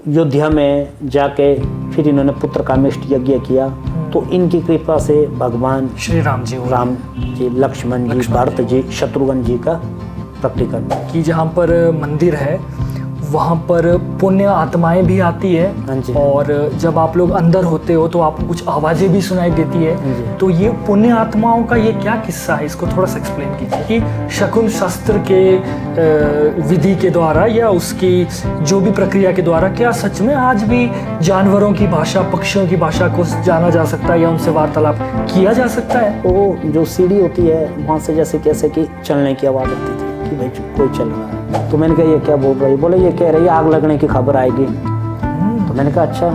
अयोध्या में जाके फिर इन्होंने पुत्र कामेष्ट यज्ञ किया, तो इनकी कृपा से भगवान श्री राम जी, लक्ष्मण जी, भरत जी, शत्रुघ्न जी का प्रकटीकरण कि जहाँ पर मंदिर है वहाँ पर पुण्य आत्माएं भी आती है। हाँ जी। और जब आप लोग अंदर होते हो तो आपको कुछ आवाज़ें भी सुनाई देती है। तो ये पुण्य आत्माओं का ये क्या किस्सा है, इसको थोड़ा सा एक्सप्लेन कीजिए कि शकुन शास्त्र के विधि के द्वारा या उसकी जो भी प्रक्रिया के द्वारा क्या सच में आज भी जानवरों की भाषा, पक्षियों की भाषा को जाना जा सकता है या उनसे वार्तालाप किया जा सकता है? वो जो सीढ़ी होती है वहाँ से जैसे कैसे कि चलने की आवाज़ आती थी कि भाई कोई चल रहा है। तो मैंने कहा ये क्या बोल रही है? बोले ये कह रही है आग लगने की खबर आएगी। तो मैंने कहा अच्छा।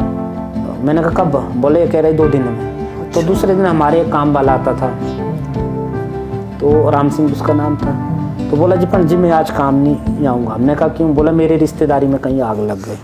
मैंने कहा कब? बोले ये कह रही 2 दिन में। तो दूसरे दिन हमारे एक काम वाला आता था, तो राम सिंह उसका नाम था। तो बोला जी पंडित जी मैं आज काम नहीं आऊँगा। हमने कहा क्यों? बोला मेरी रिश्तेदारी में कहीं आग लग गई।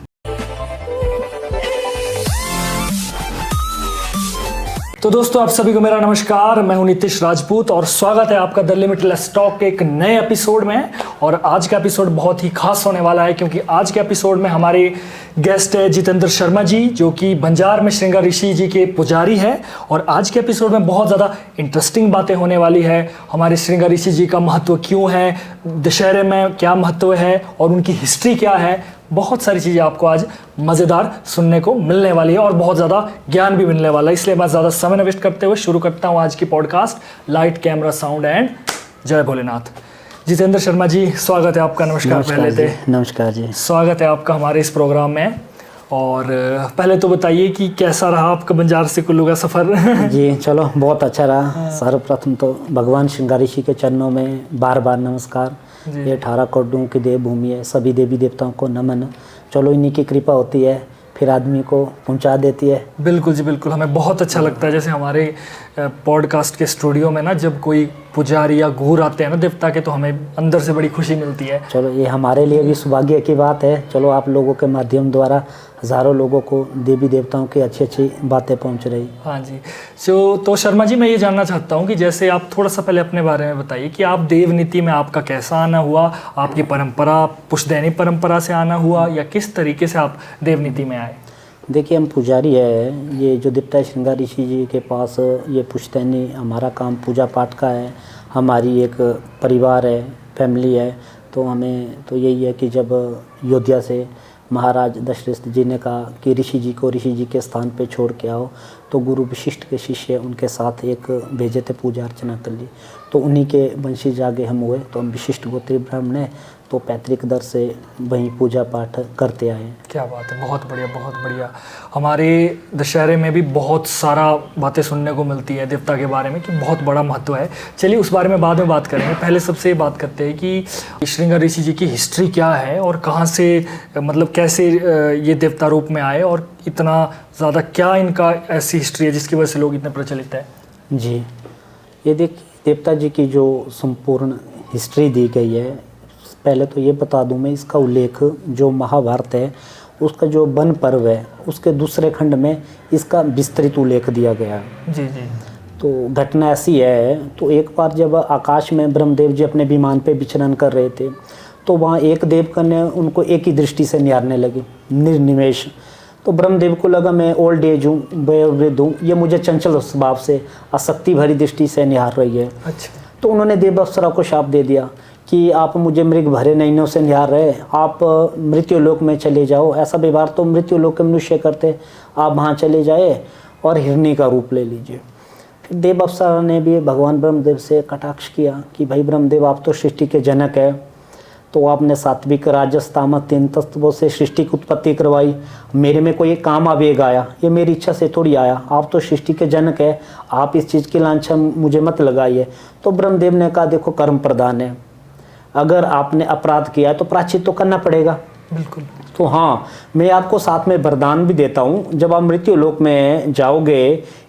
तो दोस्तों आप सभी को मेरा नमस्कार, मैं हूं नीतीश राजपूत और स्वागत है आपका द लिमिटलेस टॉक के एक नए एपिसोड में। और आज का एपिसोड बहुत ही खास होने वाला है क्योंकि आज के एपिसोड में हमारे गेस्ट है जितेंद्र शर्मा जी, जो कि बंजार में श्रृंगार ऋषि जी के पुजारी है। और आज के एपिसोड में बहुत ज़्यादा इंटरेस्टिंग बातें होने वाली है। हमारे श्रृंगार ऋषि जी का महत्व क्यों है, दशहरे में क्या महत्व है और उनकी हिस्ट्री क्या है, बहुत सारी चीज़ें आपको आज मज़ेदार सुनने को मिलने वाली है और बहुत ज़्यादा ज्ञान भी मिलने वाला है। इसलिए मैं ज़्यादा समय न वेस्ट करते हुए शुरू करता हूँ आज की podcast light camera sound and जय भोलेनाथ। जितेंद्र शर्मा जी स्वागत है आपका। नमस्कार पहले थे। नमस्कार जी, स्वागत है आपका हमारे इस प्रोग्राम में। और पहले तो बताइए कि कैसा रहा आपका बंजार से कुल्लू का सफ़र? जी चलो बहुत अच्छा रहा। सर्वप्रथम तो भगवान श्रृंगार ऋषि के चरणों में बार बार नमस्कार। ये 18 करोड़ की देवभूमि है, सभी देवी देवताओं को नमन। चलो इन्हीं की कृपा होती है, फिर आदमी को पहुंचा देती है। बिल्कुल जी बिल्कुल, हमें बहुत अच्छा लगता है जैसे हमारे पॉडकास्ट के स्टूडियो में ना जब कोई पुजारी या गुरु आते हैं ना देवता के, तो हमें अंदर से बड़ी खुशी मिलती है। चलो ये हमारे लिए भी सौभाग्य की बात है। चलो आप लोगों के माध्यम द्वारा हज़ारों लोगों को देवी देवताओं की अच्छी अच्छी बातें पहुंच रही। हाँ जी। तो शर्मा जी मैं ये जानना चाहता हूँ कि जैसे आप थोड़ा सा पहले अपने बारे में बताइए कि आप देव नीति में आपका कैसा आना हुआ, आपकी परंपरा पुश्तैनी परंपरा से आना हुआ या किस तरीके से आप देव नीति में आए? देखिए हम पुजारी है, ये जो देवता श्रृंगार ऋषि जी के पास ये पुश्तैनी हमारा काम पूजा पाठ का है। हमारी एक परिवार है, फैमिली है। तो हमें तो यही है कि जब अयोध्या से महाराज दशरथ जी ने कहा कि ऋषि जी के स्थान पे छोड़ के आओ, तो गुरु विशिष्ट के शिष्य उनके साथ एक भेजे थे पूजा अर्चना कर ली। तो उन्हीं के वंशी जागे हम हुए। तो हम विशिष्ट गोत्री ब्राह्मण हैं, तो पैतृक दर से वहीं पूजा पाठ करते आए। क्या बात है, बहुत बढ़िया बहुत बढ़िया। हमारे दशहरे में भी बहुत सारा बातें सुनने को मिलती है देवता के बारे में कि बहुत बड़ा महत्व है। चलिए उस बारे में बाद में बात करेंगे। पहले सबसे बात करते हैं कि श्रृंगार ऋषि जी की हिस्ट्री क्या है और कहाँ से मतलब कैसे ये देवता रूप में आए और इतना ज़्यादा क्या इनका ऐसी हिस्ट्री है जिसकी वजह से लोग इतने प्रचलित है। जी ये देखिए देवता जी की जो संपूर्ण हिस्ट्री दी गई है, पहले तो ये बता दूं मैं, इसका उल्लेख जो महाभारत है उसका जो वन पर्व है उसके दूसरे खंड में इसका विस्तृत उल्लेख दिया गया है। जी जी। तो घटना ऐसी है, तो एक बार जब आकाश में ब्रह्मदेव जी अपने विमान पे विचरण कर रहे थे, तो वहाँ एक देवकन्या उनको एक ही दृष्टि से निहारने लगी, निर्निमेष। तो ब्रह्मदेव को लगा मैं ओल्ड एज हूँ, वयोवृद्ध हूँ, ये मुझे चंचल स्वभाव से आसक्ति भरी दृष्टि से निहार रही है। अच्छा। तो उन्होंने देव अप्सरा को शाप दे दिया कि आप मुझे मृग भरे नयनों से निहार रहे, आप मृत्युलोक में चले जाओ। ऐसा व्यवहार तो मृत्युलोक के मनुष्य करते, आप वहाँ चले जाए और हिरणी का रूप ले लीजिए। फिर देव अप्सरा ने भी भगवान ब्रह्मदेव से कटाक्ष किया कि भाई ब्रह्मदेव आप तो सृष्टि के जनक है, तो आपने सात्विक राजस तामस 3 तत्वों से सृष्टि की उत्पत्ति करवाई, मेरे में कोई काम आवेग आया, ये मेरी इच्छा से थोड़ी आया, आप तो सृष्टि के जनक है, आप इस चीज़ की लांछन मुझे मत लगाइए। तो ब्रह्मदेव ने कहा देखो कर्म प्रधान है, अगर आपने अपराध किया है तो प्रायश्चित तो करना पड़ेगा। बिल्कुल। तो हाँ मैं आपको साथ में वरदान भी देता हूँ, जब आप मृत्यु लोक में जाओगे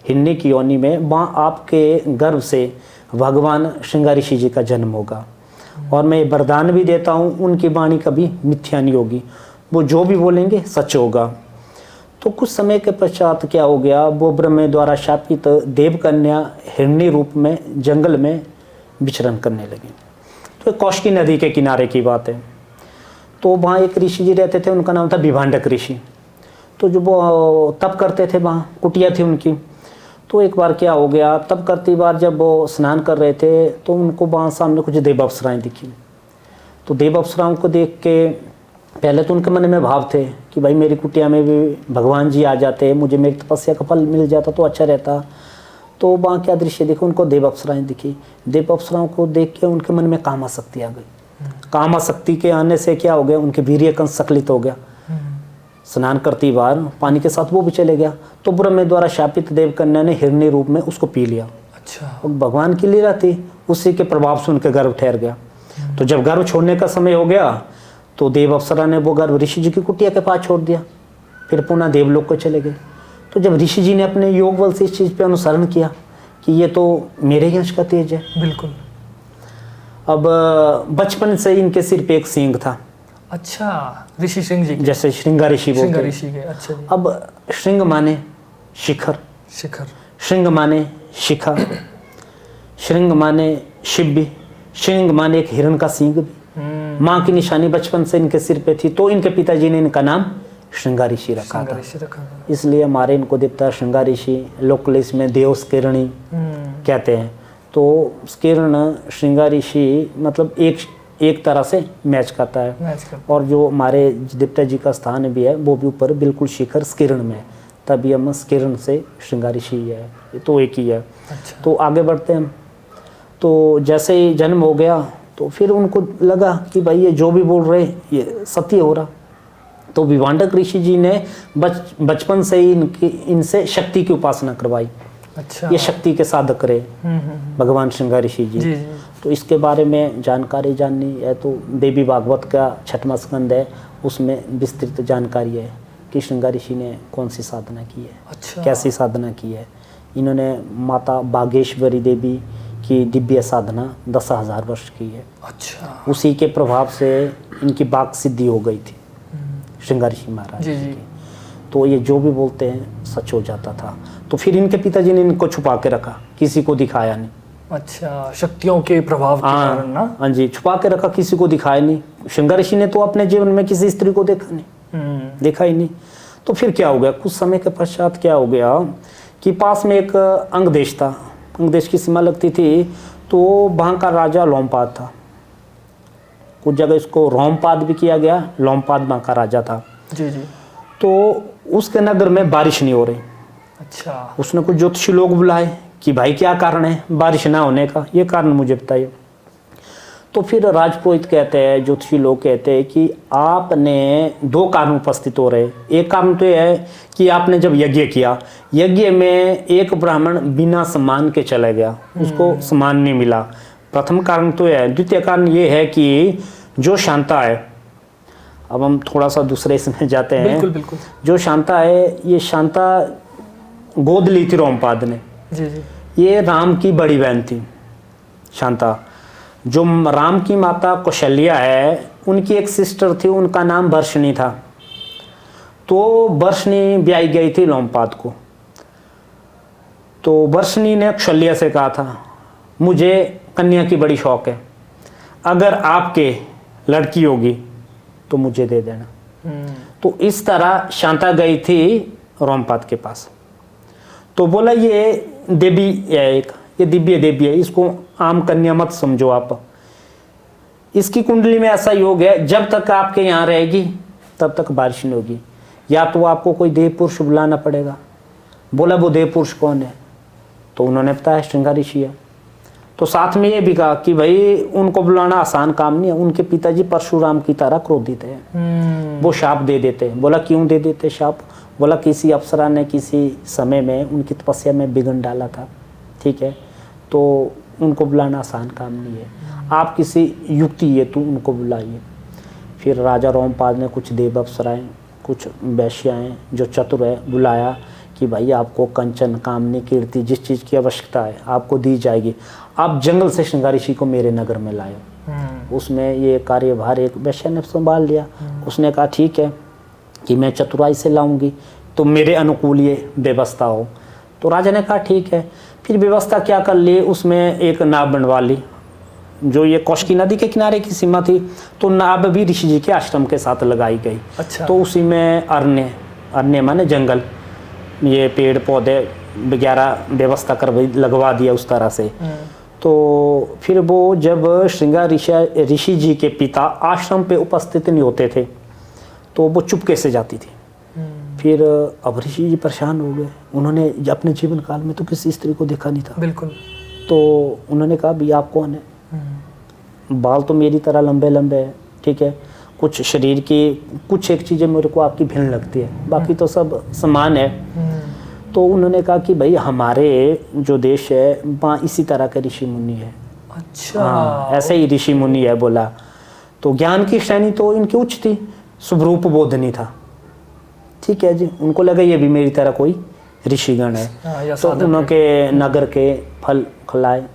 हिरणी की योनि में, वहाँ आपके गर्भ से भगवान श्रृंगार ऋषि जी का जन्म होगा। और मैं वरदान भी देता हूँ उनकी वाणी कभी मिथ्या नहीं होगी, वो जो भी बोलेंगे सच होगा। तो कुछ समय के पश्चात क्या हो गया, वो ब्रह्म द्वारा शापित देवकन्या हिरणी रूप में जंगल में विचरण करने लगी। तो कौशिकी नदी के किनारे की बात है। तो वहाँ एक ऋषि जी रहते थे, उनका नाम था विभांडक ऋषि। तो जो वो तप करते थे वहाँ, कुटिया थी उनकी। तो एक बार क्या हो गया, तब करती बार जब वो स्नान कर रहे थे तो उनको वहाँ सामने कुछ देव अप्सराएँ दिखी। तो देव अप्सराओं को देख के पहले तो उनके मन में भाव थे कि भाई मेरी कुटिया में भी भगवान जी आ जाते, मुझे मेरी तपस्या का फल मिल जाता तो अच्छा रहता। तो वहाँ क्या दृश्य देखो, उनको देव अप्सराएँ दिखी। देव अप्सराओं को देख के उनके मन में कामासक्ति आ गई। कामासक्ति के आने से क्या हो गया, उनके वीर्य कंस सकलित हो गया। स्नान करती बार पानी के साथ वो भी चले गया। तो ब्रह्म द्वारा शापित देवकन्या ने हिरण्य रूप में उसको पी लिया। अच्छा। और भगवान की लीला थी, उसी के प्रभाव से उनके गर्भ ठहर गया। तो जब गर्भ छोड़ने का समय हो गया तो देव अप्सरा ने वो गर्भ ऋषि जी की कुटिया के पास छोड़ दिया, फिर पुनः देवलोक को चले गए। तो जब ऋषि जी ने अपने योग बल से इस चीज़ पे अनुसरण किया कि ये तो मेरे ही अंश का तेज है। बिल्कुल। अब बचपन से इनके सिर पे एक सींग था। अच्छा, ऋषि सिंह जी के। जैसे श्रृंगा ऋषि श्रृंग बोलते हैं। ऋषि के। अच्छा जी। अब श्रृंग माने शिखर, शिखर। श्रृंग माने शिखा, श्रृंग माने शिव भी, श्रृंग माने एक हिरण का सींग भी। माँ की निशानी बचपन से इनके सिर पे थी, तो इनके पिताजी ने इनका नाम श्रृंगा ऋषि रखा था। इसलिए हमारे इनको देवता श्रृंगा ऋषि, लोकल इसमें देव स्किरणी कहते हैं। तो स्किरण श्रृंगा ऋषि मतलब एक तरह से मैच करता है। और जो हमारे देवता जी का स्थान भी है वो भी ऊपर बिल्कुल शिखर स्किरण में, तभी हम स्किरण से श्रृंगा ऋषि है, तो एक ही है। अच्छा। तो आगे बढ़ते हैं। तो जैसे ही जन्म हो गया तो फिर उनको लगा कि भाई ये जो भी बोल रहे ये सत्य हो रहा। तो विभांडक ऋषि जी ने बचपन से ही इनसे शक्ति की उपासना करवाई। अच्छा। ये शक्ति के साधक रहे भगवान श्रृंगा ऋषि जी। तो इसके बारे में जानकारी जाननी है तो देवी भागवत का 6वां स्कंद है, उसमें विस्तृत जानकारी है कि श्रृंगा ऋषि ने कौन सी साधना की है। अच्छा। कैसी साधना की है। इन्होंने माता बागेश्वरी देवी की दिव्य साधना 10,000 वर्ष की है। अच्छा। उसी के प्रभाव से इनकी बाक सिद्धि हो गई थी श्रृंगा ऋषि महाराज जी की। तो ये जो भी बोलते हैं सच हो जाता था। तो फिर इनके पिताजी ने इनको छुपा के रखा, किसी को दिखाया नहीं। अच्छा, शक्तियों के प्रभाव के कारण ना। हाँ जी, छुपा के रखा, किसी को दिखाया नहीं। श्रृंगा ऋषि ने तो अपने जीवन में किसी स्त्री को देखा नहीं, देखा ही नहीं। तो फिर क्या हो गया, कुछ समय के पश्चात क्या हो गया कि पास में एक अंग देश था, अंग देश की सीमा लगती थी। तो वहाँ का राजा लोमपाद था। कुछ जगह इसको रोमपाद भी किया गया, लोमपाद वहाँ का राजा था। जी जी। तो उसके नगर में बारिश नहीं हो रही। अच्छा। उसने कुछ ज्योतिषी लोग बुलाए कि भाई क्या कारण है बारिश ना होने का, ये कारण मुझे बताइए। तो फिर राजपुरोहित कहते हैं, ज्योतिषी लोग कहते हैं कि आपने 2 कारण उपस्थित हो रहे। एक कारण तो यह है कि आपने जब यज्ञ किया, यज्ञ में एक ब्राह्मण बिना सम्मान के चला गया, उसको सम्मान नहीं मिला। प्रथम कारण तो यह है। द्वितीय कारण ये है कि जो शांता है, अब हम थोड़ा सा दूसरे इसमें जाते हैं। बिल्कुल बिल्कुल। जो शांता है, ये शांता गोद ली थी रोमपाद ने। जी जी। ये राम की बड़ी बहन थी शांता। जो राम की माता कौशल्या है, उनकी एक सिस्टर थी, उनका नाम वर्षणी था। तो वर्षणी ब्याई गई थी लोमपाद को। तो वर्षणी ने कौशल्या से कहा था, मुझे कन्या की बड़ी शौक है, अगर आपके लड़की होगी तो मुझे दे देना। तो इस तरह शांता गई थी रोमपाद के पास। तो बोला ये देवी है एक, ये दिव्य देवी है, इसको आम कन्या मत समझो आप। इसकी कुंडली में ऐसा योग है, जब तक आपके यहाँ रहेगी तब तक बारिश नहीं होगी, या तो आपको कोई देव पुरुष बुलाना पड़ेगा। बोला वो देव पुरुष कौन है? तो उन्होंने बताया श्रृंगा ऋषि है। तो साथ में ये भी कहा कि भाई उनको बुलाना आसान काम नहीं है, उनके पिताजी परशुराम की तरह क्रोधित है, वो शाप दे देते। बोला क्यों दे देते शाप? बोला किसी अप्सरा ने किसी समय में उनकी तपस्या में विघ्न डाला था, ठीक है, तो उनको बुलाना आसान काम नहीं है, आप किसी युक्ति हेतु उनको बुलाइए। फिर राजा रोमपाद ने कुछ देव अप्सराएँ, कुछ वैश्याएँ जो चतुर है बुलाया कि भाई आपको कंचन, कामनी, कीर्ति, जिस चीज़ की आवश्यकता है आपको दी जाएगी। आप जंगल से श्रृंगा ऋषि को मेरे नगर में लाए। उसमें ये कार्यभार एक वैश्या ने संभाल लिया। उसने कहा ठीक है कि मैं चतुराई से लाऊंगी तो मेरे अनुकूल ये व्यवस्था हो। तो राजा ने कहा ठीक है। फिर व्यवस्था क्या कर ली, उसमें एक नाव बनवा ली, जो ये कौशिकी नदी के किनारे की सीमा थी। तो नाव भी ऋषि जी के आश्रम के साथ लगाई गई। अच्छा। तो उसी में अरण्य अन्य माने जंगल, ये पेड़ पौधे वगैरह व्यवस्था कर लगवा दिया उस तरह से। तो फिर वो जब श्रृंगार ऋषि जी के पिता आश्रम पे उपस्थित नहीं होते थे तो वो चुपके से जाती थी। फिर अब ऋषि जी परेशान हो गए, उन्होंने अपने जीवन काल में तो किसी स्त्री को देखा नहीं था। बिल्कुल। तो उन्होंने कहा भैया आप कौन है? बाल तो मेरी तरह लंबे लंबे हैं, ठीक है, कुछ शरीर की कुछ एक चीज़ें मेरे को आपकी भिन्न लगती है, बाकी तो सब समान है। तो उन्होंने कहा कि भाई हमारे जो देश है वहाँ इसी तरह के ऋषि मुनि है। अच्छा। हाँ, ऐसे ही ऋषि मुनि है बोला। तो ज्ञान की श्रेणी तो इनकी उच्च थी, शुभरूप बोध नहीं था, ठीक है जी। उनको लगा ये भी मेरी तरह कोई ऋषिगण है। तो उनके नगर के फल खिलाए।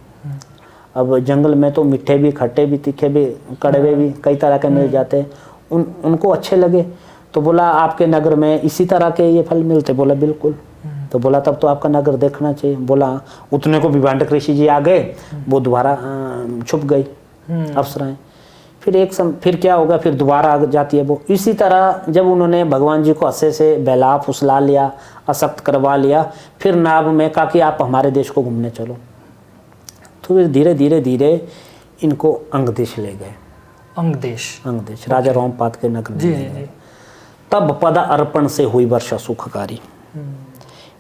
अब जंगल में तो मीठे भी, खट्टे भी, तीखे भी, कड़वे भी कई तरह के मिल जाते हैं। उनको अच्छे लगे तो बोला आपके नगर में इसी तरह के ये फल मिलते? बोला बिल्कुल। तो बोला तब तो आपका नगर देखना चाहिए। बोला उतने को विभांडक ऋषि जी आ गए, वो दोबारा छुप गई अप्सराएं। फिर क्या होगा, फिर दोबारा आ जाती है वो। इसी तरह जब उन्होंने भगवान जी को हंसे से बहला फुसला लिया, असक्त करवा लिया, फिर नाभ में कहा कि आप हमारे देश को घूमने चलो। तो फिर धीरे धीरे धीरे इनको अंगदेश ले गए। अंगदेश राजा रोमपाद के नगर में ले गए। तब पद अर्पण से हुई वर्षा सुखकारी।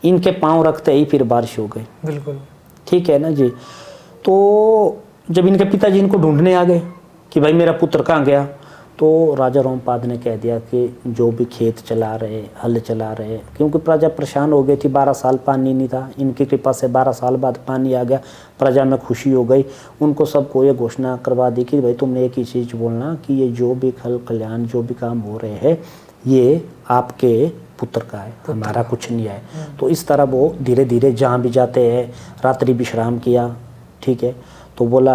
इनके पांव रखते ही फिर बारिश हो गई। बिल्कुल, ठीक है ना जी। तो जब इनके पिताजी इनको ढूंढने आ गए कि भाई मेरा पुत्र कहाँ गया, तो राजा रोमपाद ने कह दिया कि जो भी खेत चला रहे, हल चला रहे, क्योंकि प्रजा परेशान हो गई थी, 12 साल पानी नहीं था। इनकी कृपा से 12 साल बाद पानी आ गया, प्रजा में खुशी हो गई। उनको सबको ये घोषणा करवा दी कि भाई तुमने एक ही चीज़ बोलना कि ये जो भी खल कल्याण जो भी काम हो रहे हैं ये आपके पुत्र का है, हमारा कुछ नहीं है। तो इस तरह वो धीरे धीरे जहाँ भी जाते हैं रात्रि विश्राम किया, ठीक है। तो बोला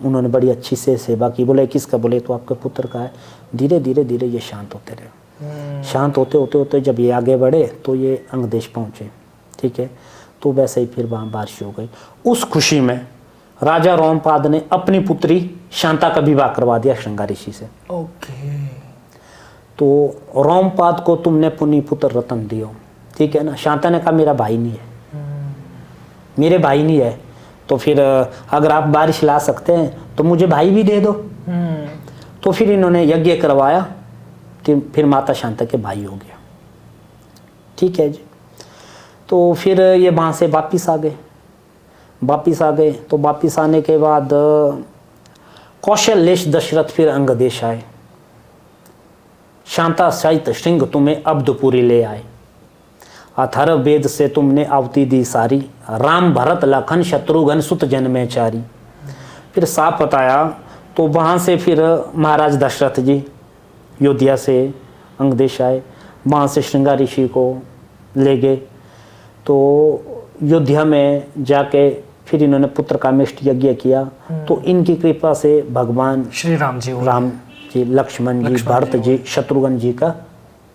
उन्होंने बड़ी अच्छी से सेवा की। बोले किसका? बोले तो आपके पुत्र का है। धीरे धीरे धीरे ये शांत होते रहे। शांत होते होते होते जब ये आगे बढ़े तो ये अंगदेश पहुँचे, ठीक है। तो वैसे ही फिर वहाँ बारिश हो गई। उस खुशी में राजा रोमपाद ने अपनी पुत्री शांता का विवाह करवा दिया श्रृंगार ऋषि से। ओके। तो रोमपाद को तुमने पुनि पुत्र रतन दियो, ठीक है ना। शांता ने कहा मेरा भाई नहीं है, मेरे भाई नहीं है, तो फिर अगर आप बारिश ला सकते हैं तो मुझे भाई भी दे दो। तो फिर इन्होंने यज्ञ करवाया, फिर माता शांता के भाई हो गया, ठीक है जी। तो फिर ये वहाँ से वापिस आ गए। तो वापिस आने के बाद कौशलेश दशरथ फिर अंगदेश आए। शांता सहित श्रृंग तुम्हें अब्धपुरी ले आए। अथर्व वेद से तुमने अवति दी सारी, राम भरत लखन शत्रुघ्न सुत जन्मे चारी। फिर साफ बताया। तो वहाँ से फिर महाराज दशरथ जी अयोध्या से अंगदेश आए, वहाँ से श्रृंगार ऋषि को ले गए। तो अयोध्या में जाके फिर इन्होंने पुत्र कामेष्ट यज्ञ किया। तो इनकी कृपा से भगवान श्री राम जी, लक्ष्मण जी, भरत जी, शत्रुघ्न जी का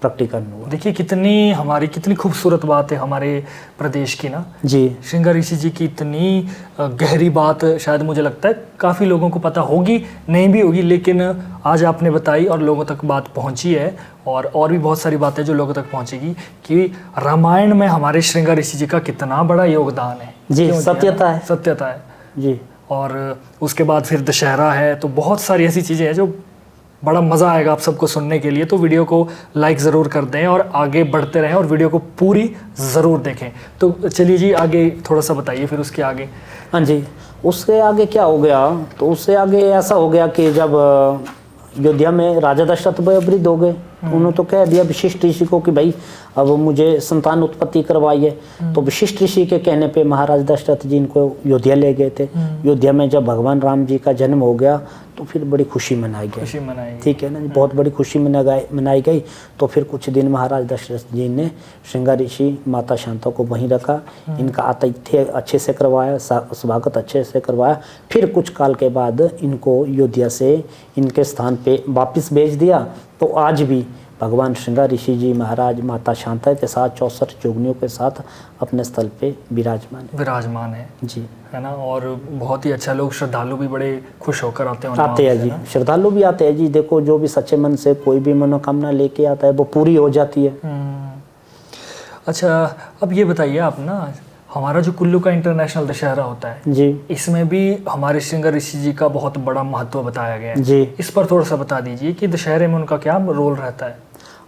प्रकटीकरण हुआ। देखिए कितनी खूबसूरत बात है हमारे प्रदेश की ना जी। श्रृंगार ऋषि जी की इतनी गहरी बात शायद मुझे लगता है काफ़ी लोगों को पता होगी, नहीं भी होगी, लेकिन आज आपने बताई और लोगों तक बात पहुंची है। और भी बहुत सारी बातें जो लोगों तक पहुंचेगी कि रामायण में हमारे श्रृंगार ऋषि जी का कितना बड़ा योगदान है जी। सत्यता है जी। और उसके बाद फिर दशहरा है, तो बहुत सारी ऐसी चीज़ें हैं जो बड़ा मज़ा आएगा आप सबको सुनने के लिए। तो वीडियो को लाइक ज़रूर कर दें और आगे बढ़ते रहें और वीडियो को पूरी ज़रूर देखें। तो चलिए जी आगे थोड़ा सा बताइए फिर उसके आगे। हाँ जी, उसके आगे क्या हो गया? तो उससे आगे ऐसा हो गया कि जब अयोध्या में राजा दशरथ वृद्ध हो गए, उन्होंने तो कह दिया वशिष्ठ ऋषि को कि भाई अब मुझे संतान उत्पत्ति करवाइए। तो वशिष्ठ ऋषि के कहने पे महाराज दशरथ जी इनको अयोध्या ले गए थे। अयोध्या में जब भगवान राम जी का जन्म हो गया तो फिर बड़ी खुशी मनाई गई, ठीक है ना, बहुत बड़ी खुशी मनाई गई। तो फिर कुछ दिन महाराज दशरथ जी ने श्रृंगार ऋषि माता शांता को वहीं रखा, इनका आतिथ्य अच्छे से करवाया, स्वागत अच्छे से करवाया। फिर कुछ काल के बाद इनको अयोध्या से इनके स्थान पे वापस भेज दिया। तो आज भी भगवान श्रृंगार ऋषि जी महाराज माता शांता के साथ 64 जोगनियों के साथ अपने स्थल पे विराजमान है जी, है ना। और बहुत ही अच्छा, लोग श्रद्धालु भी बड़े खुश होकर आते हैं जी। श्रद्धालु भी आते हैं जी। देखो जो भी सच्चे मन से कोई भी मनोकामना लेके आता है वो पूरी हो जाती है। अच्छा, अब ये बताइए आप ना, हमारा जो कुल्लू का इंटरनेशनल दशहरा होता है जी इसमें भी हमारे श्रृंगार ऋषि जी का बहुत बड़ा महत्व बताया गया है। जी। इस पर थोड़ा सा बता दीजिए कि दशहरे में उनका क्या रोल रहता है।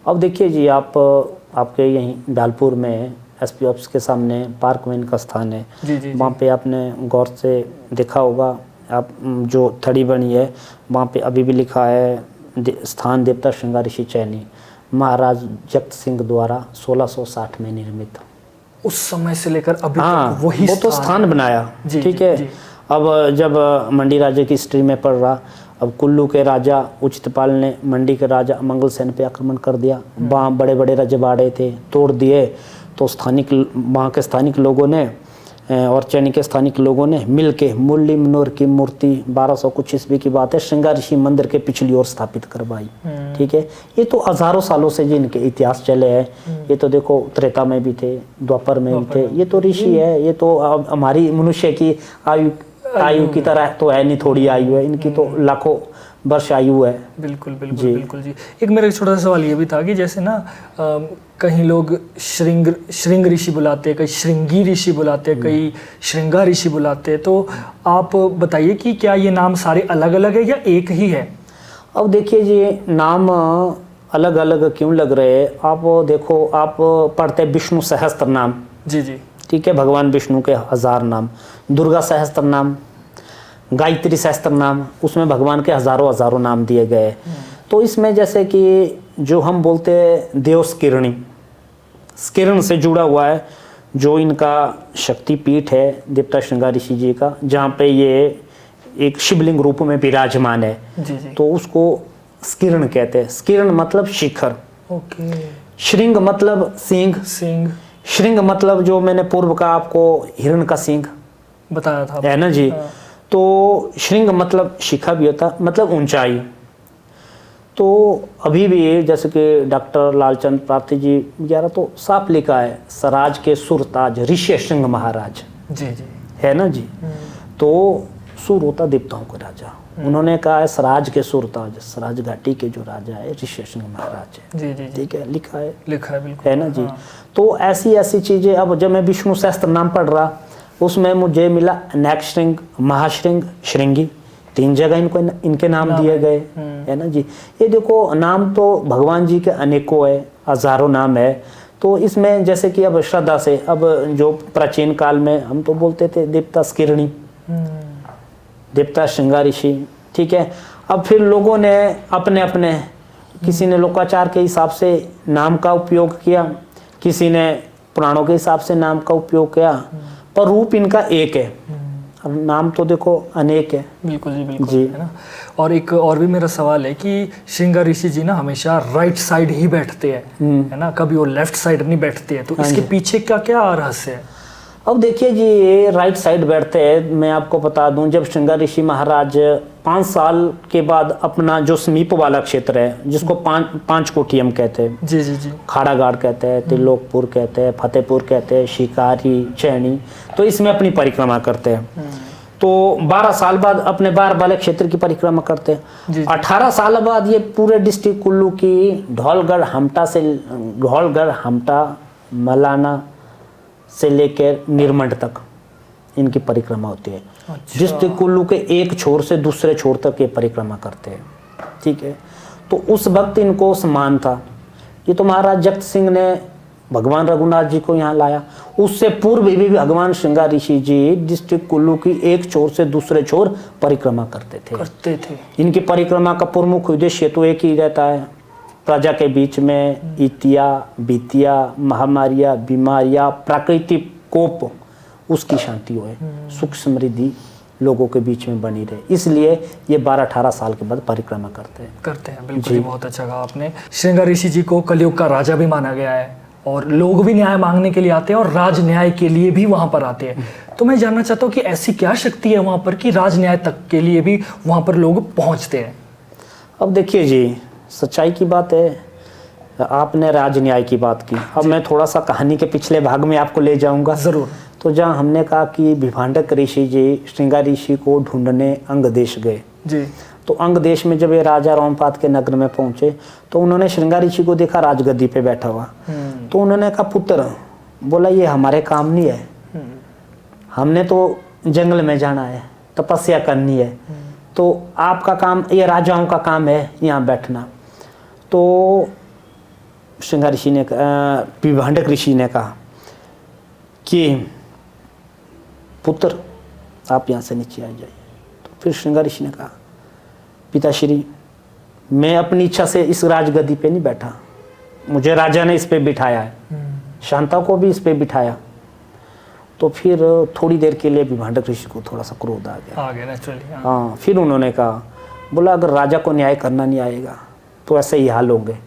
अब देखिए जी, आपके यहीं डालपुर में एसपी ऑफिस के सामने पार्क में इनका स्थान है। जी जी वहाँ पे आपने गौर से देखा होगा, आप जो थड़ी बनी है वहाँ पे अभी भी लिखा है स्थान देवता श्रृंगार ऋषि चैनी, महाराज जगत सिंह द्वारा 1660 में निर्मित। उस समय से लेकर अभी हाँ, तक वही वो तो स्थान बनाया। जी, ठीक जी, है जी। अब जब मंडी राजा की हिस्ट्री में पढ़ रहा, अब कुल्लू के राजा उचितपाल ने मंडी के राजा मंगल सेन पे आक्रमण कर दिया। वहाँ बड़े बड़े रजवाड़े थे, तोड़ दिए। तो वहाँ के स्थानिक लोगों ने और चैनी के स्थानिक लोगों ने मिल के मुरली मनोहर की मूर्ति 1200 कुछ ईस्वी की बात है, श्रृंगार ऋषि मंदिर के पिछली ओर स्थापित करवाई। ठीक है, ये तो हजारों सालों से जिनके इतिहास चले हैं। ये तो देखो त्रेता में भी थे, द्वापर में भी थे। ये तो ऋषि है, ये तो हमारी मनुष्य की आयु की तरह तो है नहीं, थोड़ी आयु है, इनकी तो लाखों वर्ष आयु है। बिल्कुल बिल्कुल बिल्कुल जी। एक मेरा छोटा सा सवाल ये भी था कि जैसे ना कहीं लोग श्रृंग ऋषि बुलाते, कई श्रृंगी ऋषि बुलाते, कई श्रृंगार ऋषि बुलाते, तो आप बताइए कि क्या ये नाम सारे अलग अलग है या एक ही है। अब देखिए जी, नाम अलग अलग क्यों लग रहे हैं, आप देखो, आप पढ़ते विष्णु सहस्त्र नाम। जी जी। ठीक है, भगवान विष्णु के 1000 नाम, दुर्गा सहस्त्र नाम, गायत्री सहस्त्र नाम, उसमें भगवान के हजारों नाम दिए गए। तो इसमें जैसे कि जो हम बोलते हैं देव स्किरण से जुड़ा हुआ है, जो इनका शक्तिपीठ है देवता श्रृंगार ऋषि जी का, जहाँ पे ये एक शिवलिंग रूप में विराजमान है। जी जी। तो उसको स्किरण कहते हैं। स्किरण मतलब शिखर। ओके। श्रृंग मतलब सिंह। श्रृंग मतलब जो मैंने पूर्व का आपको हिरण का सिंह बताया था, है ना जी। हाँ। तो श्रृंग मतलब शिखा भी होता, मतलब ऊंचाई। तो अभी भी जैसे कि डॉक्टर लालचंद पार्थी जी वगैरह तो साफ लिखा है, सराज के सुरताज ऋषि श्रृंग महाराज। जी जी। है ना जी। तो सुर होता देवताओं का राजा, उन्होंने कहा है सराज के सुरताज, सराज घाटी के जो राजा है ऋषि श्रृंग महाराज है। जी जी। ठीक है, लिखा है बिल्कुल, है ना जी। हाँ। तो ऐसी चीजें, अब जब मैं विष्णु सहस्त्र नाम पढ़ रहा, उसमें मुझे मिला अनेक श्रृंग, महाश्रृंग, श्रृंगी, 3 जगह इनके नाम दिए गए। है ना जी। ये देखो, नाम तो भगवान जी के अनेकों है, हजारों नाम है। तो इसमें जैसे कि अब श्रद्धा से, अब जो प्राचीन काल में हम तो बोलते थे देवता स्किरणी, देवता श्रृंगार ऋषि। ठीक है, अब फिर लोगों ने अपने अपने, किसी ने लोकाचार के हिसाब से नाम का उपयोग किया, किसी ने पुराणों के हिसाब से नाम का उपयोग किया, पर रूप इनका एक है। अब नाम तो देखो अनेक है। बिल्कुल जी, बिल्कुल जी। है ना। और एक और भी मेरा सवाल है कि श्रृंगार ऋषि जी ना हमेशा राइट साइड ही बैठते हैं, है ना, कभी वो लेफ्ट साइड नहीं बैठते हैं। तो इसके पीछे का क्या रहस्य है। अब देखिए जी, ये राइट साइड बैठते हैं। मैं आपको बता दूं, जब श्रृंगार ऋषि महाराज 5 साल के बाद अपना जो समीप वाला क्षेत्र है, जिसको 5 कोठी हम कहते हैं, जी जी जी, खाड़ागाड़ कहते हैं, त्रिलोकपुर कहते हैं, फतेहपुर कहते हैं, शिकारी, चैनी, तो इसमें अपनी परिक्रमा करते हैं। तो 12 साल बाद अपने बार वाले क्षेत्र की परिक्रमा करते हैं। 18 साल बाद ये पूरे डिस्ट्रिक्ट कुल्लू की ढोलगढ़ हमटा मलाना से लेकर निरमंड तक इनकी परिक्रमा होती है। अच्छा। डिस्ट्रिक्ट कुल्लू के एक छोर से दूसरे छोर तक ये परिक्रमा करते हैं। ठीक है, तो उस वक्त इनको सम्मान था। ये तो महाराज जगत सिंह ने भगवान रघुनाथ जी को यहाँ लाया। उससे पूर्व भी भगवान श्रृंगार ऋषि जी डिस्ट्रिक्ट कुल्लू की एक छोर से दूसरे छोर परिक्रमा करते थे। इनकी परिक्रमा का प्रमुख उद्देश्य तो एक ही रहता है, प्रजा के बीच में इतिया, बीतिया, महामारियां, बीमारियां, प्राकृतिक कोप, उसकी शांति होए, सुख समृद्धि लोगों के बीच में बनी रहे। इसलिए ये 12-18 साल के बाद परिक्रमा करते हैं। बिल्कुल, बहुत अच्छा कहा आपने। श्रृंगार ऋषि जी को कलयुग का राजा भी माना गया है और लोग भी न्याय मांगने के लिए आते हैं और राज न्याय के लिए भी वहां पर आते हैं। तो मैं जानना चाहता हूँ कि ऐसी क्या शक्ति है वहां पर कि राज न्याय तक के लिए भी वहां पर लोग पहुंचते हैं। अब देखिए जी, सच्चाई की बात है, आपने राज न्याय की बात की। अब मैं थोड़ा सा कहानी के पिछले भाग में आपको ले जाऊंगा। जरूर। तो जहाँ हमने कहा कि विभांडक ऋषि जी श्रृंगार ऋषि को ढूंढने अंग देश गए। जी। तो अंग देश में जब ये राजा रोमपाद के नगर में पहुंचे तो उन्होंने श्रृंगार ऋषि को देखा राजगद्दी पे बैठा हुआ। तो उन्होंने कहा पुत्र, बोला ये हमारे काम नहीं है, हमने तो जंगल में जाना है, तपस्या करनी है, तो आपका काम, ये राजाओं का काम है यहाँ बैठना। तो श्रृंगार ऋषि ने, विभांडक ऋषि ने कहा कि पुत्र आप यहाँ से नीचे आ जाइए। तो फिर श्रृंगार ऋषि ने कहा पिताश्री, मैं अपनी इच्छा से इस राजगद्दी पे नहीं बैठा, मुझे राजा ने इस पे बिठाया है, शांता को भी इस पे बिठाया। तो फिर थोड़ी देर के लिए विभांडक ऋषि को थोड़ा सा क्रोध आ गया नेचुरली। हाँ, फिर उन्होंने कहा, बोला अगर राजा को न्याय करना नहीं आएगा तो ऐसे ही हाल होंगे।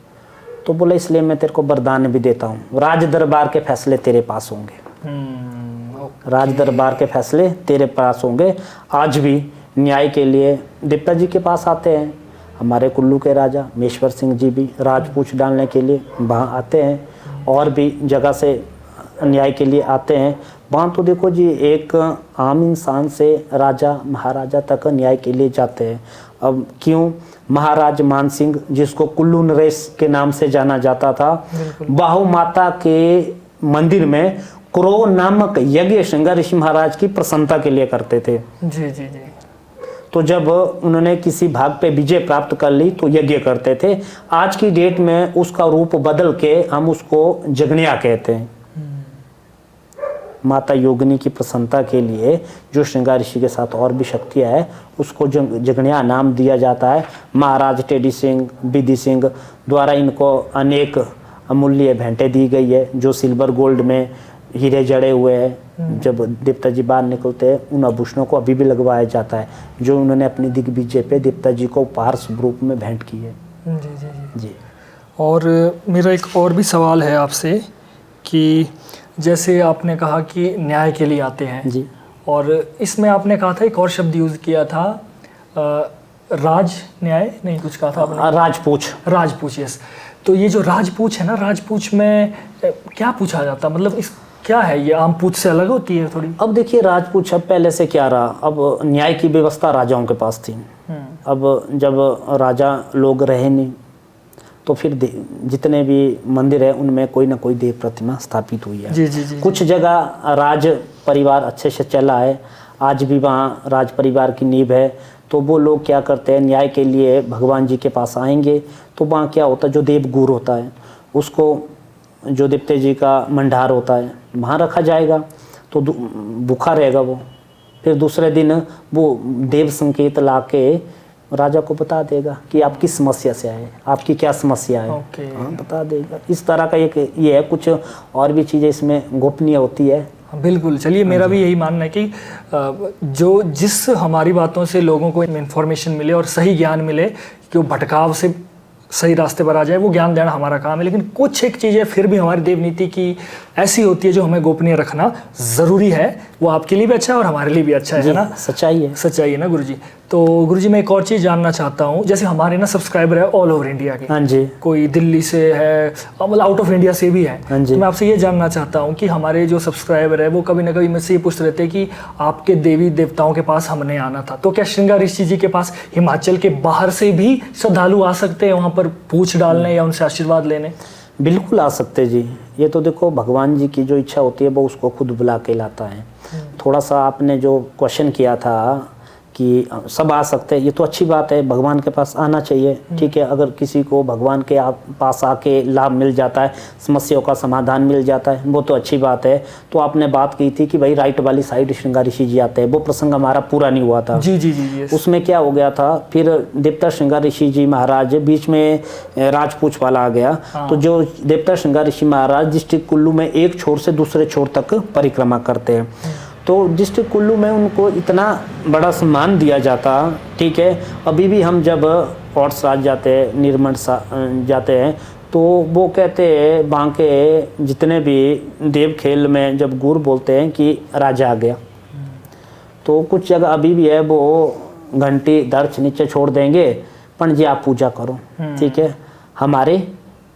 तो बोला इसलिए मैं तेरे को वरदान भी देता हूँ, राज दरबार के फैसले तेरे पास होंगे। राज दरबार के फैसले तेरे पास होंगे। आज भी न्याय के लिए देवता जी के पास आते हैं, हमारे कुल्लू के राजा मेश्वर सिंह जी भी राजपूछ डालने के लिए वहाँ आते हैं, और भी जगह से न्याय के लिए आते हैं। वहाँ तो देखो जी, एक आम इंसान से राजा महाराजा तक न्याय के लिए जाते हैं। अब क्यों? महाराज मान सिंह, जिसको कुल्लू नरेश के नाम से जाना जाता था, बाहु माता के मंदिर में क्रो नामक यज्ञ श्रृंगार ऋषि महाराज की प्रसन्नता के लिए करते थे। जी जी जी। तो जब उन्होंने किसी भाग पे विजय प्राप्त कर ली तो यज्ञ करते थे। आज की डेट में उसका रूप बदल के हम उसको जगनिया कहते हैं। माता योगिनी की प्रसन्नता के लिए जो श्रृंगार ऋषि के साथ और भी शक्तियाँ है, उसको जगनिया नाम दिया जाता है। महाराज टेडी सिंह, विधि सिंह द्वारा इनको अनेक अमूल्य भेंटें दी गई है, जो सिल्वर गोल्ड में हीरे जड़े हुए हैं। जब देवता जी बाहर निकलते हैं, उन आभूषणों को अभी भी लगवाया जाता है, जो उन्होंने अपनी दिग्विजय पे देवता जी को उपहार स्वरूप में भेंट की है। जी जी जी जी। और मेरा एक और भी सवाल है आपसे कि जैसे आपने कहा कि न्याय के लिए आते हैं जी, और इसमें आपने कहा था, एक और शब्द यूज़ किया था, राज न्याय नहीं, कुछ कहा था आपने, राजपूछ। राजपूछ, यस। तो ये जो राजपूछ है ना, राजपूछ में क्या पूछा जाता, मतलब इस क्या है ये, आम पूछ से अलग होती है थोड़ी? अब देखिए, राजपूछ अब पहले से क्या रहा, अब न्याय की व्यवस्था राजाओं के पास थी। अब जब राजा लोग रहे नहीं, तो फिर जितने भी मंदिर है उनमें कोई ना कोई देव प्रतिमा स्थापित हुई है। जी जी जी। कुछ जगह राज परिवार अच्छे से चला है, आज भी वहाँ राज परिवार की नींव है। तो वो लोग क्या करते हैं, न्याय के लिए भगवान जी के पास आएंगे तो वहाँ क्या होता है, जो देवगुरु होता है उसको, जो देवते जी का मंडार होता है वहाँ रखा जाएगा, तो भूखा रहेगा वो। फिर दूसरे दिन वो देव संकेत ला के राजा को बता देगा कि आप किस समस्या से आए, आपकी क्या समस्या है। हाँ, बता देगा। इस तरह का एक ये है। कुछ और भी चीज़ें इसमें गोपनीय होती है। बिल्कुल। चलिए, मेरा भी यही मानना है कि जो जिस हमारी बातों से लोगों को इन्फॉर्मेशन मिले और सही ज्ञान मिले, कि वो भटकाव से सही रास्ते पर आ जाए, वो ज्ञान देना हमारा काम है। लेकिन कुछ एक चीज़ें फिर भी हमारी देव नीति की ऐसी होती है जो हमें गोपनीय रखना ज़रूरी है। वो आपके लिए भी अच्छा है और हमारे लिए भी अच्छा है ना? सच्चाई है, सच्चाई है ना गुरुजी। तो गुरुजी, मैं एक और चीज़ जानना चाहता हूँ। जैसे हमारे ना सब्सक्राइबर है ऑल ओवर इंडिया के। हाँ जी। कोई दिल्ली से है, मतलब आउट ऑफ इंडिया से भी है। हाँ जी। तो मैं आपसे ये जानना चाहता हूँ कि हमारे जो सब्सक्राइबर है वो कभी ना कभी मुझसे ये पूछते रहते हैं कि आपके देवी देवताओं के पास हमने आना था, तो क्या श्रृंगार ऋषि जी के पास हिमाचल के बाहर से भी श्रद्धालु आ सकते हैं वहाँ पर पूछ डालने या उनसे आशीर्वाद लेने? बिल्कुल आ सकते जी। ये तो देखो, भगवान जी की जो इच्छा होती है वो उसको खुद बुला के लाता है। थोड़ा सा आपने जो क्वेश्चन किया था कि सब आ सकते हैं, ये तो अच्छी बात है, भगवान के पास आना चाहिए। ठीक है, अगर किसी को भगवान के पास आके लाभ मिल जाता है, समस्याओं का समाधान मिल जाता है, वो तो अच्छी बात है। तो आपने बात की थी कि भाई राइट वाली साइड श्रृंगार ऋषि जी आते हैं, वो प्रसंग हमारा पूरा नहीं हुआ था। जी जी जी। उसमें क्या हो गया था, फिर देवता श्रृंगार ऋषि जी महाराज, बीच में राजपूछ वाला आ गया। तो जो देवता श्रृंगार ऋषि महाराज डिस्ट्रिक्ट कुल्लू में एक छोर से दूसरे छोर तक परिक्रमा करते हैं। तो डिस्ट्रिक्ट कुल्लू में उनको इतना बड़ा सम्मान दिया जाता। ठीक है, अभी भी हम जब ऑर्ट्स राज जाते हैं, निर्मंड जाते हैं, तो वो कहते हैं वहाँ के जितने भी देव खेल में जब गुरु बोलते हैं कि राजा आ गया, तो कुछ जगह अभी भी है वो घंटी दर्श नीचे छोड़ देंगे, पण जी आप पूजा करो। ठीक है, हमारे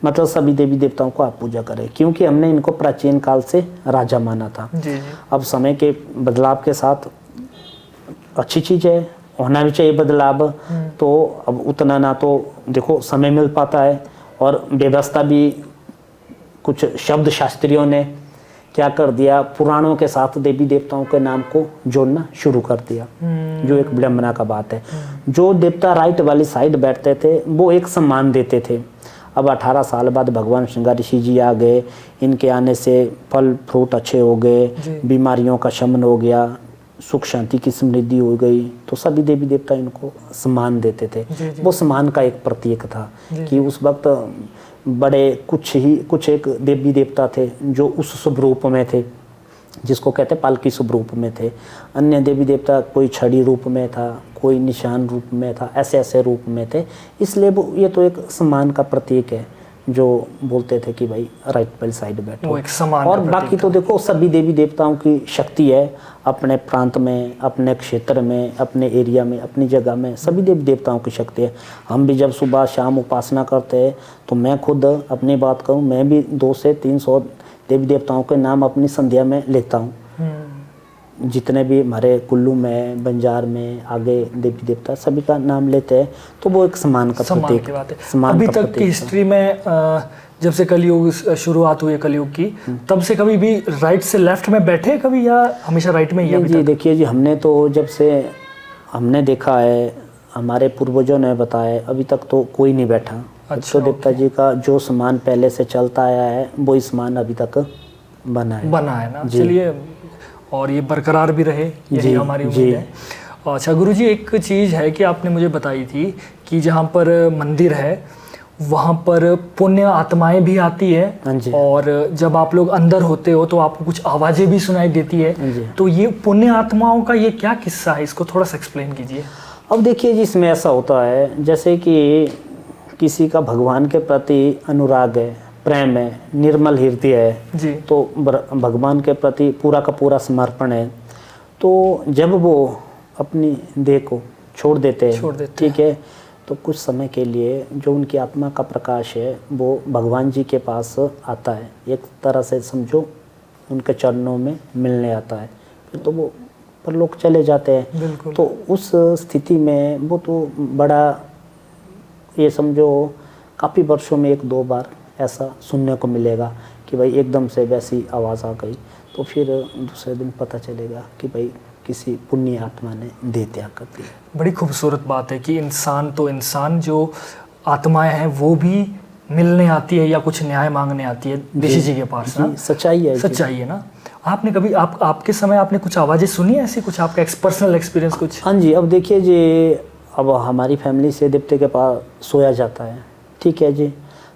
मतलब सभी देवी देवताओं को आप पूजा करें, क्योंकि हमने इनको प्राचीन काल से राजा माना था। जी जी। अब समय के बदलाव के साथ अच्छी चीज़ है, होना भी चाहिए बदलाव, तो अब उतना ना तो देखो समय मिल पाता है, और व्यवस्था भी कुछ शब्द शास्त्रियों ने क्या कर दिया, पुराणों के साथ देवी देवताओं के नाम को जोड़ना शुरू कर दिया, जो एक विडंबना का बात है। जो देवता राइट वाली साइड बैठते थे वो एक सम्मान देते थे। अब 18 साल बाद भगवान श्रृंगार ऋषि जी आ गए, इनके आने से फल फ्रूट अच्छे हो गए, बीमारियों का शमन हो गया, सुख शांति की समृद्धि हो गई, तो सभी देवी देवता इनको सम्मान देते थे। वो सम्मान का एक प्रतीक था कि उस वक्त बड़े कुछ एक देवी देवता थे जो उस शुभ रूप में थे, जिसको कहते हैं पालकी शुभ रूप में थे। अन्य देवी देवता कोई छड़ी रूप में था, कोई निशान रूप में था, ऐसे ऐसे रूप में थे। इसलिए वो ये तो एक सम्मान का प्रतीक है, जो बोलते थे कि भाई राइट वाली साइड बैठो, वो एक सम्मान। और बाकी तो देखो सभी देवी देवताओं की शक्ति है अपने प्रांत में, अपने क्षेत्र में, अपने एरिया में, अपनी जगह में, सभी देवी देवताओं की शक्ति है। हम भी जब सुबह शाम उपासना करते हैं तो मैं खुद अपनी बात कहूँ, मैं भी 200 से 300 देवी देवताओं के नाम अपनी संध्या में लेता हूँ। जितने भी हमारे कुल्लू में, बंजार में, आगे देवी देवता सभी का नाम लेते हैं, तो वो एक सम्मान का प्रतीक की बात है। अभी तक की हिस्ट्री में जब से कलयुग शुरुआत हुई है कलयुग की, तब से कभी भी राइट से लेफ्ट में बैठे कभी, या हमेशा राइट में ही? जी देखिए जी, हमने तो जब से हमने देखा है, हमारे पूर्वजों ने बताया, अभी तक तो कोई नहीं बैठा। अच्छा, तो देवता जी का जो सम्मान पहले से चलता आया है वही सम्मान अभी तक बना है ना। चलिए, और ये बरकरार भी रहे, यही हमारी उम्मीद है। अच्छा गुरुजी, एक चीज़ है कि आपने मुझे बताई थी कि जहाँ पर मंदिर है वहाँ पर पुण्य आत्माएं भी आती है, और जब आप लोग अंदर होते हो तो आपको कुछ आवाज़ें भी सुनाई देती है। तो ये पुण्य आत्माओं का ये क्या किस्सा है, इसको थोड़ा सा एक्सप्लेन कीजिए। अब देखिए जी, इसमें ऐसा होता है जैसे कि किसी का भगवान के प्रति अनुराग है, प्रेम है, निर्मल हृदय है जी, तो भगवान के प्रति पूरा का पूरा समर्पण है, तो जब वो अपनी देह को छोड़ देते हैं, ठीक है, तो कुछ समय के लिए जो उनकी आत्मा का प्रकाश है वो भगवान जी के पास आता है, एक तरह से समझो उनके चरणों में मिलने आता है, फिर तो वो परलोक चले जाते हैं। तो उस स्थिति में वो तो बड़ा, ये समझो काफ़ी वर्षों में 1-2 बार ऐसा सुनने को मिलेगा कि भाई एकदम से वैसी आवाज़ आ गई, तो फिर दूसरे दिन पता चलेगा कि भाई किसी पुण्य आत्मा ने देह त्याग कर दिया। बड़ी खूबसूरत बात है कि इंसान जो आत्माएं हैं वो भी मिलने आती है या कुछ न्याय मांगने आती है ऋषि जी के पास ना। सच्चाई है ना। आपने कभी आपके समय आपने कुछ आवाज़ें सुनी है ऐसी, कुछ आपका पर्सनल एक्सपीरियंस कुछ? हाँ जी, अब देखिए जी, अब हमारी फैमिली से देवते के पास सोया जाता है, ठीक है जी,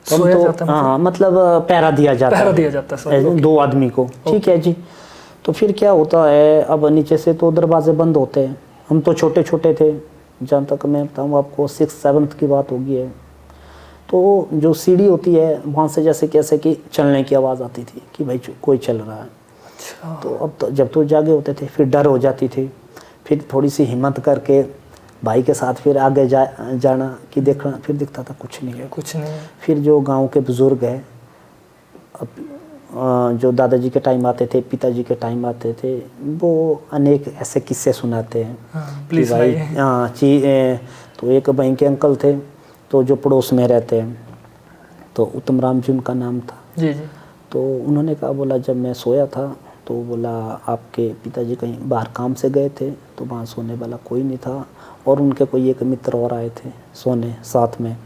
सोया जाता है, हाँ मतलब पहरा दिया जाता है 2 आदमी को, ठीक है जी। तो फिर क्या होता है, अब नीचे से तो दरवाजे बंद होते हैं, हम तो छोटे छोटे थे, जहाँ तक मैं बताऊँ आपको 6th-7th की बात होगी है, तो जो सीढ़ी होती है वहाँ से जैसे कैसे कि चलने की आवाज़ आती थी कि भाई कोई चल रहा है। अच्छा। तो अब तो जब तो जागे होते थे फिर डर हो जाती थी, फिर थोड़ी सी हिम्मत करके भाई के साथ फिर आगे जाना कि देखना, फिर दिखता था कुछ नहीं है। फिर जो गांव के बुज़ुर्ग हैं, अब जो दादाजी के टाइम आते थे, पिताजी के टाइम आते थे, वो अनेक ऐसे किस्से सुनाते हैं। प्लीज भाई तो एक भाई के अंकल थे तो जो पड़ोस में रहते हैं, तो उत्तम राम जी उनका नाम था जी। तो उन्होंने कहा, बोला जब मैं सोया था तो बोला आपके पिताजी कहीं बाहर काम से गए थे, तो वहाँ सोने वाला कोई नहीं था, और उनके कोई एक मित्र और आए थे सोने साथ में।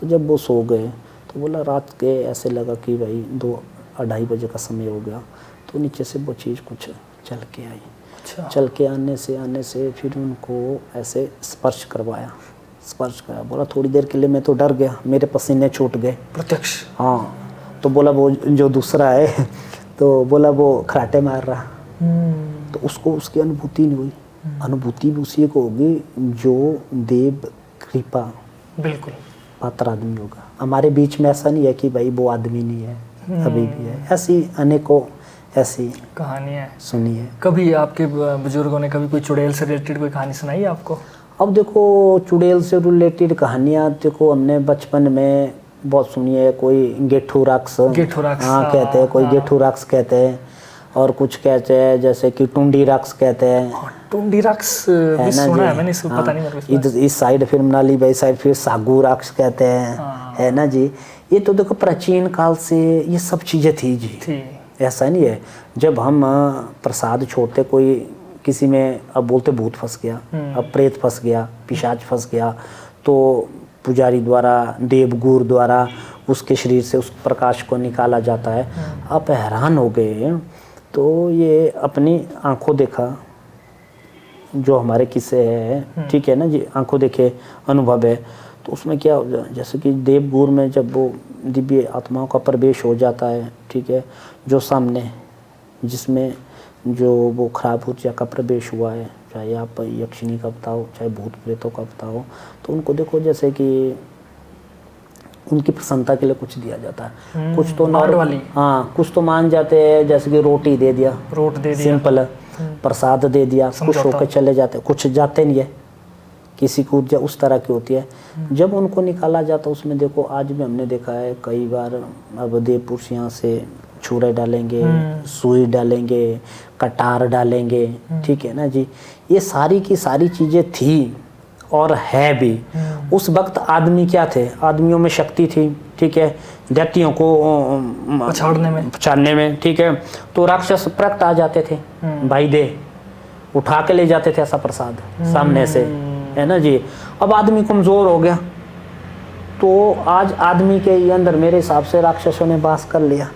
तो जब वो सो गए तो बोला रात के ऐसे लगा कि भाई 2-2:30 बजे का समय हो गया, तो नीचे से वो चीज़ कुछ चल के आई। अच्छा। चल के आने से फिर उनको ऐसे स्पर्श कराया। बोला थोड़ी देर के लिए मैं तो डर गया, मेरे पसीने छूट गए। प्रत्यक्ष? हाँ। तो बोला वो जो दूसरा है तो बोला वो खराटे मार रहा, तो उसको उसकी अनुभूति नहीं हुई। अनुभूति भी उसी को होगी जो देव कृपा बिल्कुल पात्र आदमी होगा। हमारे बीच में ऐसा नहीं है कि भाई वो आदमी नहीं है, अभी भी है। ऐसी अनेकों ऐसी कहानियाँ सुनी है। कभी आपके बुजुर्गों ने कभी कोई चुड़ैल से रिलेटेड कोई कहानी सुनाई है आपको? अब देखो चुड़ैल से रिलेटेड कहानियाँ देखो हमने बचपन में बहुत सुनी है। कोई गेठू राक्ष हाँ कहते हैं, कोई गेठू राक्ष कहते हैं, और कुछ कहते हैं जैसे कि टुंडी राक्स कहते हैं, टुंडी राक्स भी सुना है मैंने, पता नहीं मेरे को। इस साइड फिर मनाली बाई साइड फिर सागू राक्स कहते हैं, है ना जी। ये तो देखो प्राचीन काल से ये सब चीज़ें थी जी, ऐसा नहीं है। जब हम प्रसाद छोड़ते कोई किसी में, अब बोलते भूत फंस गया, अब प्रेत फंस गया, पिशाच फंस गया, तो पुजारी द्वारा देवगुरु द्वारा उसके शरीर से उस प्रकाश को निकाला जाता है। आप हैरान हो गए, तो ये अपनी आंखों देखा जो हमारे किस्से है, ठीक है ना जी, आंखों देखे अनुभव है। तो उसमें क्या हो जाए, जैसे कि देवगुरु में जब वो दिव्य आत्माओं का प्रवेश हो जाता है, ठीक है, जो सामने जिसमें जो वो खराब ऊर्जा का प्रवेश हुआ है, चाहे आप यक्षिणी का बताओ चाहे भूत प्रेतों का बताओ, तो उनको देखो जैसे कि उनकी प्रसन्नता के लिए कुछ दिया जाता है। कुछ तो वाली, हाँ, कुछ तो मान जाते हैं, जैसे कि रोटी दे दिया, सिंपल प्रसाद दे दिया, खुश होकर चले जाते, कुछ जाते नहीं है, किसी की ऊर्जा उस तरह की होती है। जब उनको निकाला जाता उसमें देखो, आज भी हमने देखा है कई बार, अब देव पुरुष यहाँ से छुरे डालेंगे, सुई डालेंगे, कटार डालेंगे, ठीक है ना जी। ये सारी की सारी चीज़ें थी और है भी। उस वक्त आदमी क्या थे, आदमियों में शक्ति थी, ठीक है, दैत्यों को पछाड़ने में, ठीक है। तो राक्षस प्रकट आ जाते थे, भाई दे, उठा के ले जाते थे ऐसा प्रसाद सामने से, है ना जी। अब आदमी कमजोर हो गया, तो आज आदमी के अंदर मेरे हिसाब से राक्षसों ने वास कर लिया,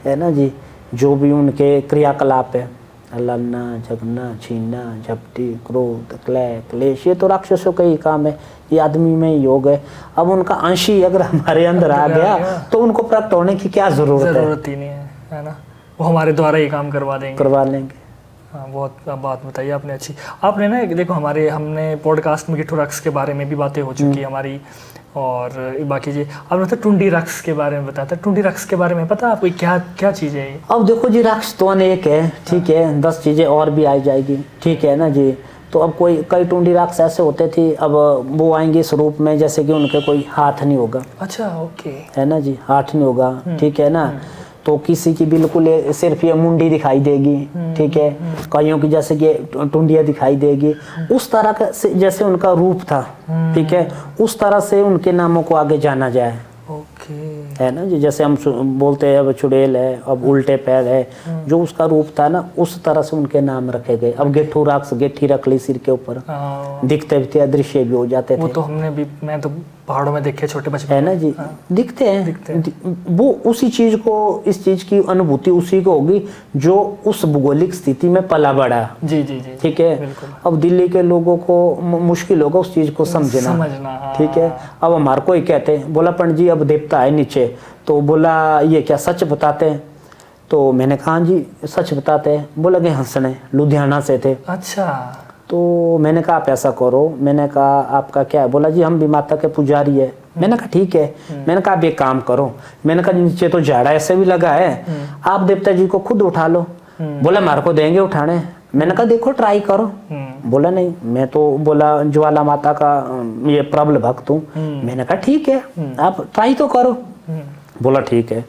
है ना जी। जो भी उनके क्रियाकलाप है, लड़ना, झगड़ना, छीनना, झपटी, क्रोध, क्लेश, ये तो राक्षसों का ही काम है, ये आदमी में ही योग है। अब उनका अंश ही अगर हमारे अंदर आ गया तो उनको प्रकट होने की क्या जरूरत ही नहीं है ना, वो हमारे द्वारा ही काम करवा लेंगे। हाँ, बहुत बात बताइए आपने, अच्छी आपने ना। देखो हमने पॉडकास्ट में गिट्ठू रक्स के बारे में भी बातें हो चुकी है हमारी, और बाकी जी आपने तो टुंडी रक्स के बारे में बताया था। टुंडी रक्स के बारे में पता आपको क्या क्या चीज़ है ये? अब देखो जी, रक्स तो अनेक है, ठीक है, 10 चीज़ें और भी आई जाएगी, ठीक है ना जी। तो अब कई टुंडी रक्स ऐसे होते थे, अब वो आएंगे स्वरूप में जैसे कि उनके कोई हाथ नहीं होगा। अच्छा, ओके, है ना जी, हाथ नहीं होगा, ठीक है ना। तो किसी की बिल्कुल सिर्फ ये मुंडी दिखाई देगी, ठीक है, कईयों की जैसे कि टुंडिया दिखाई देगी, उस तरह का जैसे उनका रूप था, ठीक है, उस तरह से उनके नामों को आगे जाना जाए, है ना जी। जैसे हम बोलते हैं अब चुड़ैल है, अब उल्टे पैर है, जो उसका रूप था ना उस तरह से उनके नाम रखे गए। अब गेठू राक्स, गेठी रख ली सिर के ऊपर, दिखते भी थे, अदृश्य भी हो जाते थे। वो तो हमने भी, मैं तो पहाड़ों में देखे छोटे बच्चे, है ना जी, दिखते हैं। वो उसी चीज को, इस चीज की अनुभूति उसी को होगी जो उस भौगोलिक स्थिति में पला बड़ा। जी जी जी, ठीक है। अब दिल्ली के लोगों को मुश्किल होगा उस चीज को समझना, ठीक है। अब हमारे को ही कहते हैं, बोला पंडित जी अब देवता है नीचे, तो बोला ये क्या सच बताते हैं? तो मैंने कहा जी सच बताते हैं। बोला कि हंसने, लुधियाना से थे। अच्छा। तो मैंने कहा आप ऐसा करो, मैंने कहा आपका क्या है? बोला जी हम भी माता के पुजारी है। मैंने कहा ठीक है। मैंने कहा आप एक काम करो, मैंने कहा नीचे तो झाड़ा ऐसे भी लगा है, आप देवता जी को खुद उठा लो। बोला मार को देंगे उठाने। मैंने कहा देखो ट्राई करो। बोला नहीं, मैं तो बोला ज्वाला माता का ये प्रबल भक्त हूँ। मैंने कहा ठीक है आप ट्राई तो करो। बोला ठीक है।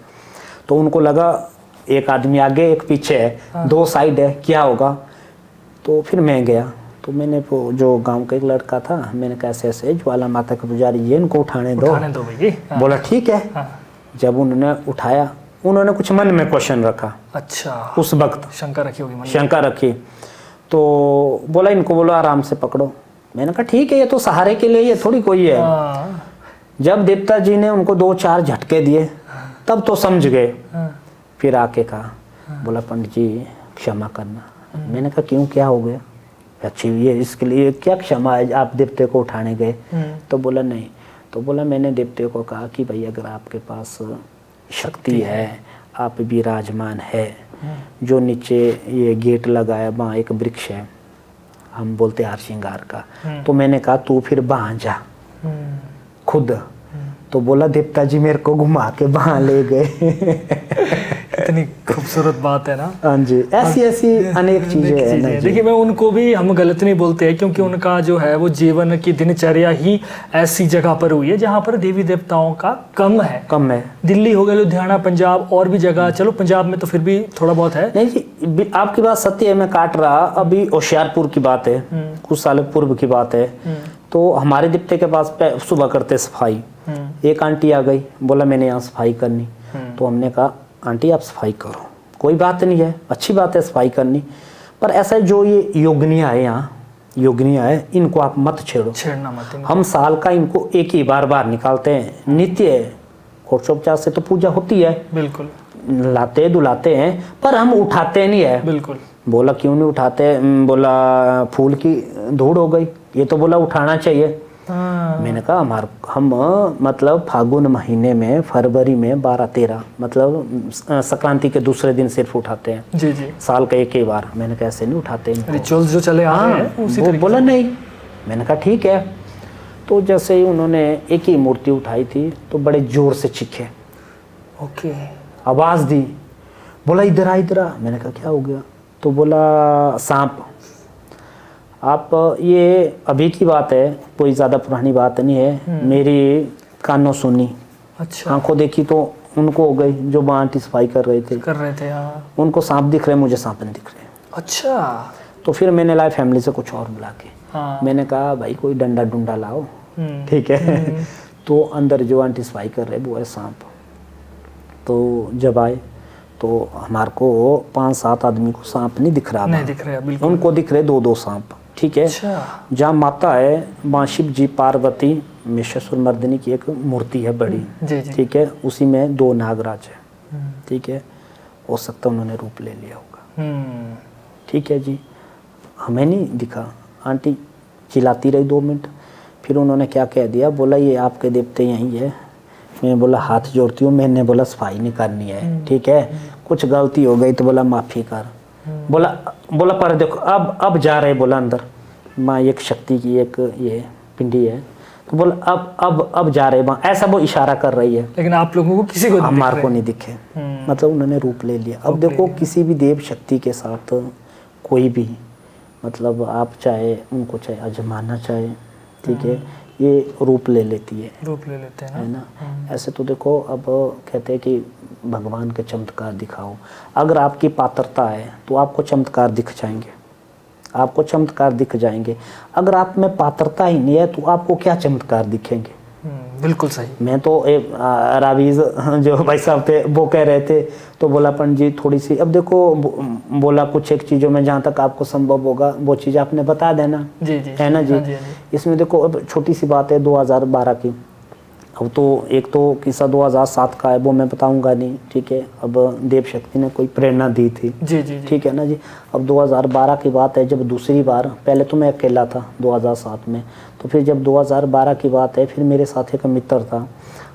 तो उनको लगा एक आदमी आगे एक पीछे है, दो साइड है, क्या होगा? तो फिर मैं गया, तो मैंने जो गांव का एक लड़का था, मैंने कहा ऐसे ऐसे ज्वाला माता के पुजारी ये इनको उठाने दो भैया। बोला ठीक है। जब उन्होंने उठाया, उन्होंने कुछ मन में क्वेश्चन रखा। अच्छा। उस वक्त शंका रखी होगी, शंका रखी। तो बोला इनको बोलो आराम से पकड़ो। मैंने कहा ठीक है, ये तो सहारे के लिए, ये थोड़ी कोई है। जब देवता जी ने उनको 2-4 झटके दिए तब तो समझ गए। फिर आके कहा, बोला पंडित जी क्षमा करना। मैंने कहा क्यों, क्या हो गया? अच्छी ये इसके लिए क्या क्षमा है, आप देवते को उठाने गए? तो बोला नहीं। तो बोला मैंने देवते को कहा कि भाई अगर आपके पास शक्ति है, आप विराजमान है, जो नीचे ये गेट लगाया वहाँ एक वृक्ष है, हम बोलते हार श्रृंगार का, तो मैंने कहा तू फिर वहाँ जा खुद। तो बोला देवता जी मेरे को घुमा के वहाँ ले गए। कितनी खूबसूरत बात है ना। हाँ जी, ऐसी ऐसी अनेक चीजें हैं ना जी। देखिए मैं उनको भी हम गलत नहीं बोलते हैं, क्योंकि उनका जो है वो जीवन की दिनचर्या ही ऐसी जगह पर हुई है जहाँ पर देवी देवताओं का कम है। दिल्ली हो गया, लुधियाना, पंजाब और भी जगह, चलो पंजाब में तो फिर भी थोड़ा बहुत है। नहीं जी, आपकी बात सत्य है, मैं काट रहा। अभी होशियारपुर की बात है, कुछ साल पूर्व की बात है, तो हमारे दिप्ते के पास सुबह करते सफाई, एक आंटी आ गई, बोला मैंने यहाँ सफाई करनी। तो हमने कहा आंटी आप सफाई करो, कोई बात नहीं है, अच्छी बात है सफाई करनी, पर ऐसा जो ये योगिनियाँ है, यहाँ योगिनियाँ है, इनको आप मत छेड़ना मत। हम साल का इनको एक ही बार निकालते हैं, नित्य है, खर्चोपचार से तो पूजा होती है, बिल्कुल लाते दुलाते हैं, पर हम उठाते नहीं है। बिल्कुल। बोला क्यों नहीं उठाते? बोला फूल की धूड़ हो गई, ये तो बोला उठाना चाहिए। मैंने कहा हम मतलब फागुन महीने में, फरवरी में 12-13 मतलब संक्रांति के दूसरे दिन सिर्फ उठाते हैं जी जी, साल का एक ही बार। मैंने कहा ऐसे नहीं उठाते, रिचुअल्स जो चले आ रहे हैं उसी तरीके। बोला नहीं। मैंने कहा ठीक है। तो जैसे ही उन्होंने एक ही मूर्ति उठाई थी तो बड़े जोर से चीखे, ओके, आवाज दी, बोला इधर आ इधर आ। मैंने कहा क्या हो गया? तो बोला सांप। आप ये अभी की बात है, कोई ज़्यादा पुरानी बात नहीं है, मेरी कानों सुनी, अच्छा, आंखों देखी तो उनको हो गई, जो आंटी सफाई कर रहे थे हाँ। उनको सांप दिख रहे, मुझे सांप नहीं दिख रहे। अच्छा। तो फिर मैंने लाया फैमिली से कुछ और बुला के, हाँ। मैंने कहा भाई कोई डंडा डुंडा लाओ, ठीक है। तो अंदर जो आंटी सफाई कर रहे वो है सांप। तो जब आए तो हमारे को 5-7 आदमी को सांप नहीं दिख रहा था, उनको दिख रहे 2-2 सांप, ठीक है। अच्छा। जहाँ माता है, माँ शिव जी पार्वती मेषासुर मर्दिनी की एक मूर्ति है बड़ी, ठीक है, उसी में 2 नागराज है, ठीक है, हो सकता है उन्होंने रूप ले लिया होगा, ठीक है जी। हमें नहीं दिखा, आंटी चिल्लाती रही 2 मिनट, फिर उन्होंने क्या कह दिया, बोला ये आपके देवते यहीं है। मैं बोला हाथ जोड़ती हूँ, मैंने बोला सफाई नहीं करनी है, ठीक है, कुछ गलती हो गई तो बोला माफ़ी कर। बोला पर देखो अब जा रहे, बोला अंदर माँ एक शक्ति की एक ये पिंडी है, तो बोला अब जा रहे माँ, ऐसा वो इशारा कर रही है, लेकिन आप लोगों को किसी को हमारे को नहीं दिखे, मतलब उन्होंने रूप ले लिया। अब देखो किसी भी देव शक्ति के साथ कोई भी, मतलब आप चाहे उनको चाहे आजमाना चाहे, ठीक है, ये रूप ले लेती है, रूप ले लेते हैं, है ना। ऐसे तो देखो अब कहते हैं कि भगवान के चमत्कार दिखाओ, अगर आपकी पात्रता है तो आपको चमत्कार दिख जाएंगे, आपको चमत्कार दिख जाएंगे। अगर आप में पात्रता ही नहीं है तो आपको क्या चमत्कार दिखेंगे? बिल्कुल सही। मैं तो रावीज जो भाई साहब थे वो कह रहे थे, तो बोला पंडित जी थोड़ी सी, अब देखो बोला कुछ एक चीज़ों में जहाँ तक आपको संभव होगा वो चीज़ आपने बता देना, जी जी, है ना जी, हाँ जी, हाँ जी। इसमें देखो अब छोटी सी बात है 2012 की, अब तो एक तो किस्सा 2007 का है, वो मैं बताऊंगा नहीं, ठीक है। अब देव शक्ति ने कोई प्रेरणा दी थी, जी जी, ठीक है ना जी। अब 2012 की बात है, जब दूसरी बार, पहले तो मैं अकेला था 2007 में, तो फिर जब 2012 की बात है, फिर मेरे साथ एक मित्र था,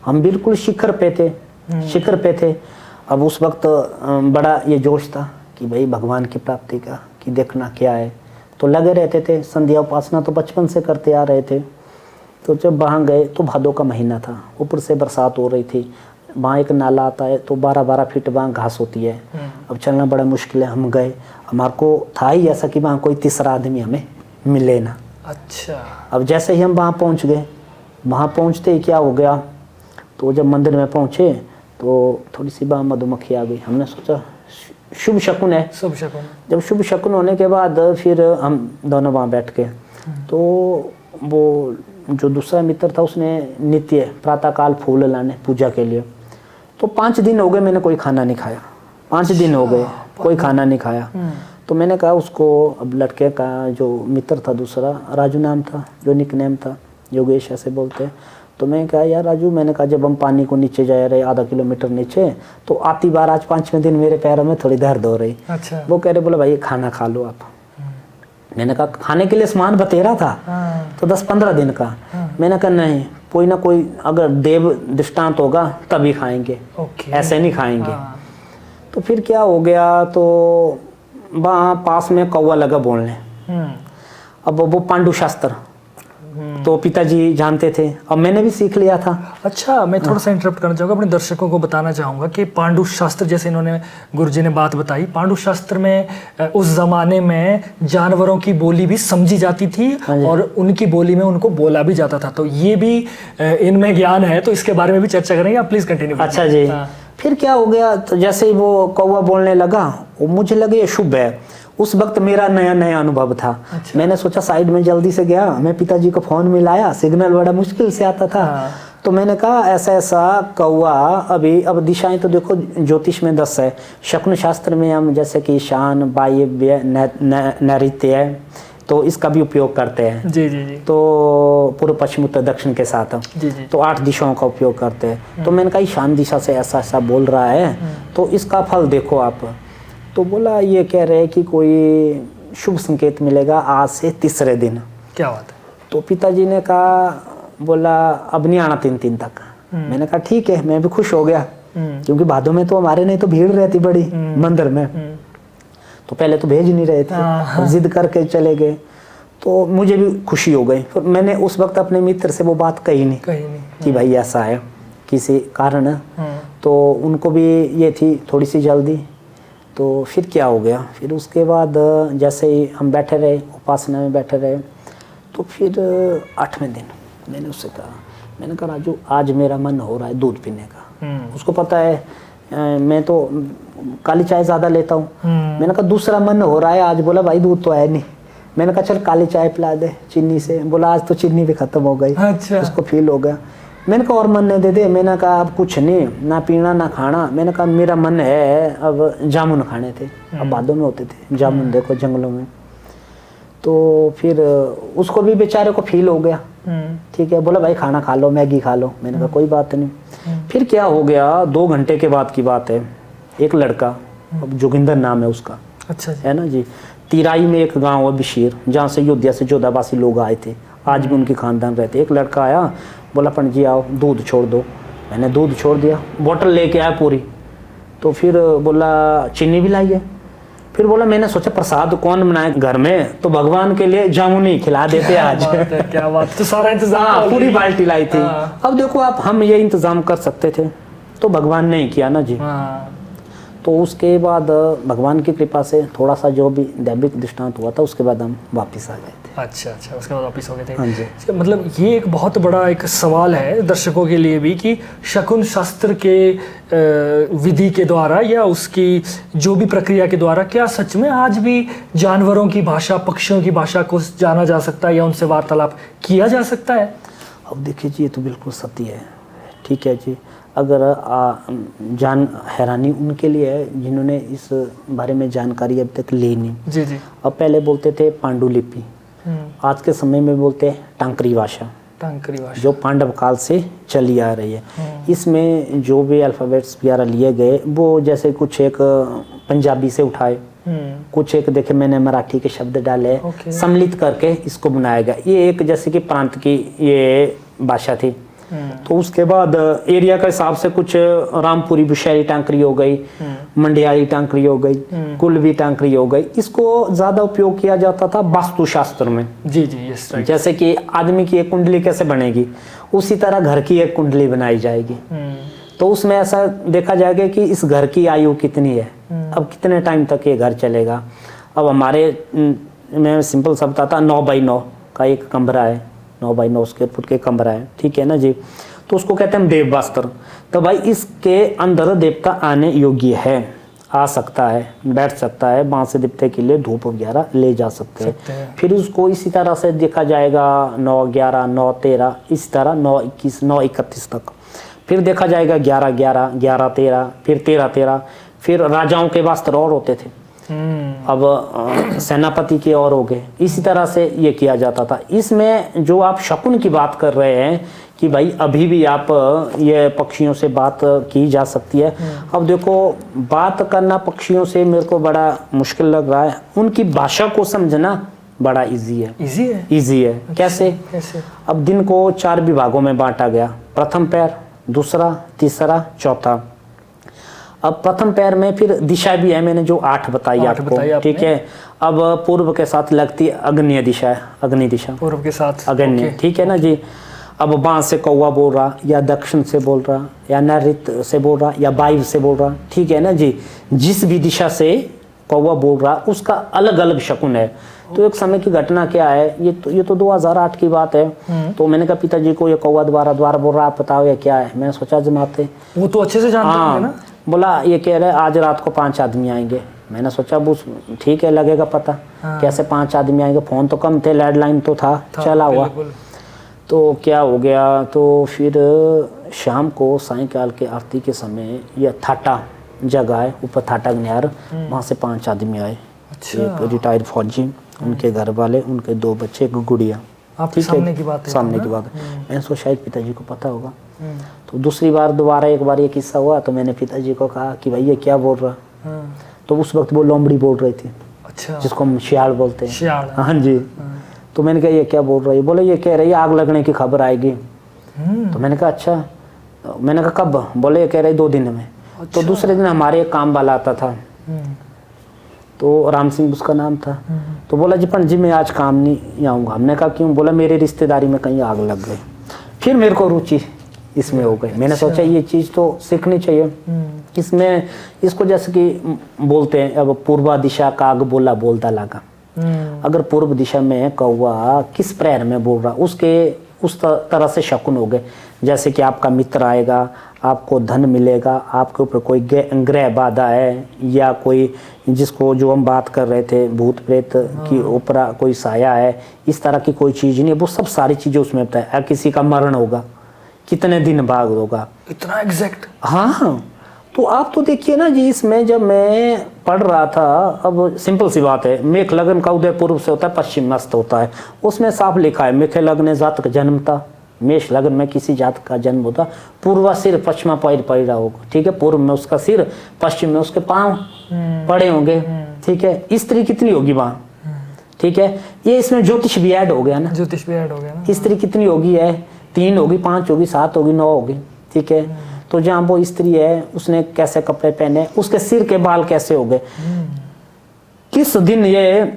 हम बिल्कुल शिखर पे थे। अब उस वक्त बड़ा ये जोश था कि भाई भगवान की प्राप्ति का, कि देखना क्या है, तो लगे रहते थे, संध्या उपासना तो बचपन से करते आ रहे थे। तो जब वहाँ गए तो भादों का महीना था, ऊपर से बरसात हो रही थी, वहाँ एक नाला आता है तो 12-12 फीट वहाँ घास होती है, अब चलना बड़ा मुश्किल है। हम गए, हमारे को था ही ऐसा कि वहाँ कोई तीसरा आदमी हमें मिले ना। अच्छा। अब जैसे ही हम वहाँ पहुँच गए, वहाँ पहुँचते ही क्या हो गया, तो जब मंदिर में पहुँचे तो थोड़ी सी वहाँ मधुमक्खी आ गई, हमने सोचा शुभ शकुन है, शुभ शकुन। जब शुभ शकुन होने के बाद फिर हम दोनों वहाँ बैठ के, तो वो जो दूसरा मित्र था उसने नित्य प्रातःकाल फूल लाने पूजा के लिए, तो 5 दिन हो गए मैंने कोई खाना नहीं खाया, 5 दिन हो गए कोई खाना नहीं खाया। तो मैंने कहा उसको, अब लड़के का जो मित्र था दूसरा, राजू नाम था, जो निकनेम था, योगेश ऐसे बोलते हैं, तो मैं कहा यार राजू, मैंने कहा जब हम पानी को नीचे जा रहे आधा किलोमीटर नीचे, तो आती बार आज 5वें दिन मेरे पैरों में थोड़ी दर्द हो रही। अच्छा। वो कह रहे, बोले भाई खाना खा लो आप। मैंने कहा खाने के लिए सामान बतेरा था, तो 10-15 दिन का। मैंने कहा नहीं, कोई ना कोई अगर देव दृष्टांत होगा तभी खाएंगे, ऐसे नहीं खाएंगे। तो फिर क्या हो गया, तो वहाँ पास में कौवा लगा बोलने, अब वो पांडु शास्त्र तो पिताजी जानते थे, अब मैंने भी सीख लिया था। अच्छा, मैं थोड़ा सा इंटरप्ट करना चाहूँगा, अपने दर्शकों को बताना चाहूँगा कि पांडु शास्त्र, जैसे इन्होंने गुरुजी ने बात बताई, पांडु शास्त्र में उस जमाने में जानवरों की बोली भी समझी जाती थी और उनकी बोली में उनको बोला भी जाता था, तो ये भी इनमें ज्ञान है, तो इसके बारे में भी चर्चा करेंगे। आप प्लीज कंटिन्यू। अच्छा जी। फिर क्या हो गया, तो जैसे ही वो कौवा बोलने लगा, वो मुझे लगे ये शुभ है। उस वक्त मेरा नया नया अनुभव था। अच्छा। मैंने सोचा साइड में जल्दी से गया, मैं पिताजी को फोन मिलाया, सिग्नल बड़ा मुश्किल से आता था। तो मैंने कहा ऐसा ऐसा कौवा, अभी अब दिशाएं तो देखो ज्योतिष में 10 है, शकुन शास्त्र में हम जैसे कि ईशान, वायव्य, नैऋत्य, तो इसका भी उपयोग करते हैं। जी जी जी। तो पूर्व, पश्चिम, उत्तर, दक्षिण के साथ जी जी। तो 8 दिशाओं का उपयोग करते हैं। तो मैंने कहा ईशान दिशा से ऐसा ऐसा बोल रहा है, तो इसका फल देखो आप। तो बोला ये कह रहे हैं कि कोई शुभ संकेत मिलेगा आज से 3रे दिन। क्या बात है। तो पिताजी ने कहा, बोला अब नहीं आना 3 तक। मैंने कहा ठीक है, मैं भी खुश हो गया, क्योंकि भादों में तो हमारे नहीं तो भीड़ रहती बड़ी मंदिर में, तो पहले तो भेज नहीं रहे थे, जिद करके चले गए, तो मुझे भी खुशी हो गई। फिर मैंने उस वक्त अपने मित्र से वो बात कही नहीं कि भाई ऐसा है किसी कारण, तो उनको भी ये थी थोड़ी सी जल्दी। तो फिर क्या हो गया, फिर उसके बाद जैसे ही हम बैठे रहे, उपासना में बैठे रहे, तो फिर 8वें दिन मैंने उससे कहा, मैंने कहा राजू आज मेरा मन हो रहा है दूध पीने का। उसको पता है मैं तो काली चाय ज़्यादा लेता हूँ। मैंने कहा दूसरा मन हो रहा है आज। बोला भाई दूध तो है नहीं। मैंने कहा चल काली चाय पिला दे चीनी से। बोला आज तो चीनी भी ख़त्म हो गई। अच्छा। उसको फील हो गया। मैंने कहा और मन नहीं दे दे। मैंने कहा अब कुछ नहीं, ना पीना ना खाना। मैंने कहा मेरा मन है अब जामुन खाने थे, अब भादों में होते थे जामुन, देखो जंगलों में। तो फिर उसको भी बेचारे को फील हो गया। ठीक है, बोला भाई खाना खा लो, मैगी खा लो। मैंने कहा कोई बात नहीं। फिर क्या हो गया, 2 घंटे के बाद की बात है, एक लड़का, अब जोगिंदर नाम है उसका, अच्छा है ना जी, तिराई में एक गांव है बिशीर, जहाँ से अयोध्या से जोधाबासी लोग आए थे, आज भी उनके खानदान रहते। एक लड़का आया, बोला पंडित जी आओ दूध छोड़ दो। मैंने दूध छोड़ दिया, बोतल लेके आया पूरी। तो फिर बोला चीनी भी लाई है। फिर बोला मैंने सोचा प्रसाद कौन बनाए घर में, तो भगवान के लिए जामुन ही खिला देते आज। क्या बात, तो सारा इंतजाम, पूरी बाल्टी लाई थी। अब देखो आप, हम ये इंतजाम कर सकते थे, तो भगवान ने ही किया ना जी। तो उसके बाद भगवान की कृपा से थोड़ा सा जो भी दैविक दृष्टांत हुआ था, उसके बाद हम वापस आ गए थे। अच्छा अच्छा, उसके बाद वापस हो गए थे। हाँ जी। मतलब ये एक बहुत बड़ा एक सवाल है दर्शकों के लिए भी कि शकुन शास्त्र के विधि के द्वारा या उसकी जो भी प्रक्रिया के द्वारा क्या सच में आज भी जानवरों की भाषा, पक्षियों की भाषा को जाना जा सकता है या उनसे वार्तालाप किया जा सकता है? अब देखिए जी, ये तो बिल्कुल सत्य है। ठीक है जी, अगर जान हैरानी उनके लिए है जिन्होंने इस बारे में जानकारी अब तक ली नहीं। जी जी। अब पहले बोलते थे पांडुलिपि, आज के समय में बोलते हैं टांकरी भाषा, टांकरी भाषा जो पांडव काल से चली आ रही है। इसमें जो भी अल्फ़ाबेट्स वगैरह लिए गए, वो जैसे कुछ एक पंजाबी से उठाए, कुछ एक देखे मैंने मराठी के शब्द डाले, सम्मिलित करके इसको बनाया गया। ये एक जैसे कि प्रांत की ये भाषा थी। तो उसके बाद एरिया के हिसाब से कुछ रामपुरी बुशहरी टांकरी हो गई, मंडियाली टांकरी हो गई, कुलवी टांकरी हो गई। इसको ज्यादा उपयोग किया जाता था वास्तु शास्त्र में। जी जी, यस राइट। जैसे कि आदमी की एक कुंडली कैसे बनेगी, उसी तरह घर की एक कुंडली बनाई जाएगी। तो उसमें ऐसा देखा जाएगा कि इस घर की आयु कितनी है, अब कितने टाइम तक ये घर चलेगा। अब हमारे मैं सिंपल सा बताता, 9 बाई 9 का एक कमरा है, 9 बाई 9 स्क्वायर फुट के कमरा है, ठीक है ना जी। तो उसको कहते हैं देव वास्त्र। तो भाई इसके अंदर देवता आने योग्य है, आ सकता है, बैठ सकता है, बांस से देवते के लिए धूप वगैरह ले जा सकते हैं। फिर उसको इसी तरह से देखा जाएगा 9 11 9 13, इस तरह 9 21 9 31 तक। फिर देखा जाएगा 11 11 11 13, फिर 13 13। फिर राजाओं के वस्त्र और होते थे, अब सेनापति के और हो गए। इसी तरह से ये किया जाता था। इसमें जो आप शकुन की बात कर रहे हैं कि भाई अभी भी आप ये पक्षियों से बात की जा सकती है। अब देखो, बात करना पक्षियों से मेरे को बड़ा मुश्किल लग रहा है, उनकी भाषा को समझना बड़ा इजी है। इजी है? इजी है। अच्छा, कैसे? अब दिन को 4 विभागों में बांटा गया, प्रथम पैर, दूसरा, तीसरा, चौथा। अब प्रथम पैर में फिर दिशा भी है, मैंने जो 8 बताई 8 आपको, बताई आपने। ठीक है। अब पूर्व के साथ लगती अग्नि दिशा है, अग्नि दिशा पूर्व के साथ अग्नि, ओके। ठीक है ना जी। अब बांस से कौवा बोल रहा, या दक्षिण से बोल रहा, या नैऋत्य से बोल रहा, या वायु से बोल रहा, ठीक है ना जी। जिस भी दिशा से कौवा बोल रहा उसका अलग अलग शकुन है। तो एक समय की घटना क्या है, ये तो 2008 की बात है। तो मैंने कहा पिताजी को ये कौवा द्वारा बोल रहा, आप बताओ ये क्या है। मैंने सोचा जमाते, वो तो अच्छे से जानते होंगे ना। बोला ये कह रहे आज रात को 5 आदमी आएंगे। मैंने सोचा बस ठीक है, लगेगा पता। कैसे 5 आदमी आएंगे, फोन तो कम थे, लैंडलाइन तो था चला हुआ। बिल्कुल। तो क्या हो गया, तो फिर शाम को सायंकाल के आरती के समय यह थाटा जगह है, ऊपर थाटा गनियार, वहाँ से 5 आदमी आए। अच्छा। एक रिटायर्ड फौजी, उनके घर वाले, उनके 2 बच्चे, एक गुड़िया। आपके सामने की बात है। सामने की बात है। मैंने सोचा शायद पिताजी को पता होगा। तो दूसरी बार दोबारा एक बार ये किस्सा हुआ, तो मैंने पिताजी को कहा कि भाई ये क्या बोल रहा। तो उस वक्त वो लोमड़ी बोल रही थी, अच्छा। जिसको हम शियाल बोलते हैं। शियाल। हाँ जी। तो मैंने कहा ये क्या बोल रही है, बोले ये कह रही है आग लगने की खबर आएगी। तो मैंने कहा अच्छा। मैंने कहा कब, बोले ये कह रही 2 दिन में। तो दूसरे दिन हमारे एक काम वाला आता था, तो राम सिंह उसका नाम था। तो बोला जी पंडित जी मैं आज काम नहीं आऊँगा। हमने कहा क्यों, बोला मेरी रिश्तेदारी में कहीं आग लग गई। फिर मेरे को रुचि इसमें हो गई। मैंने सोचा ये चीज़ तो सीखनी चाहिए इसमें। इसको जैसे कि बोलते हैं, अब पूर्वा दिशा काग बोला बोलता लागा। अगर पूर्व दिशा में कौवा किस प्रहर में बोल रहा, उसके उस तरह से शकुन हो गए। जैसे कि आपका मित्र आएगा, आपको धन मिलेगा, आपके ऊपर कोई ग्रह बाधा है, या कोई जिसको जो हम बात कर रहे थे भूत प्रेत की ऊपर कोई साया है, इस तरह की कोई चीज़ नहीं है। वो सब सारी चीज़ें उसमें बताया। किसी का मरण होगा, कितने दिन बाद होगा, इतना एग्जैक्ट। हाँ। तो आप तो देखिए ना जी, इसमें जब मैं पढ़ रहा था, अब सिंपल सी बात है, मेष लग्न का उदय पूर्व से होता है, पश्चिम मस्त होता है। उसमें साफ लिखा है मेष लग्न जात का जन्मता, मेष लग्न में किसी जात का जन्म होता, पूर्वा सिर पश्चिमा पैर पड़ रहा होगा, ठीक है। पूर्व में उसका सिर, पश्चिम में उसके पांव पड़े होंगे, ठीक है। स्त्री कितनी होगी वहाँ, ठीक है। ये इसमें ज्योतिष भी ऐड हो गया ना, ज्योतिष भी ऐड हो गया ना। स्त्री कितनी होगी है, 3 होगी, 5 होगी, 7 होगी, 9 होगी, ठीक है। तो जहाँ वो स्त्री है उसने कैसे कपड़े पहने, उसके सिर के बाल कैसे हो गए, किस दिन ये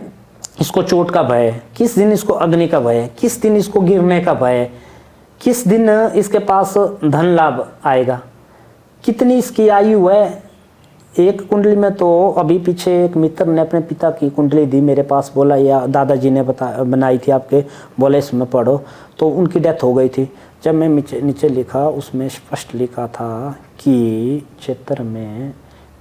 इसको चोट का भय है, किस दिन इसको अग्नि का भय है, किस दिन इसको गिरने का भय है, किस दिन इसके पास धन लाभ आएगा, कितनी इसकी आयु है। एक कुंडली में तो अभी पीछे एक मित्र ने अपने पिता की कुंडली दी मेरे पास, बोला या दादाजी ने बनाई थी आपके, बोले इसमें पढ़ो। तो उनकी डेथ हो गई थी। जब मैं नीचे लिखा, उसमें स्पष्ट लिखा था कि चैत्र में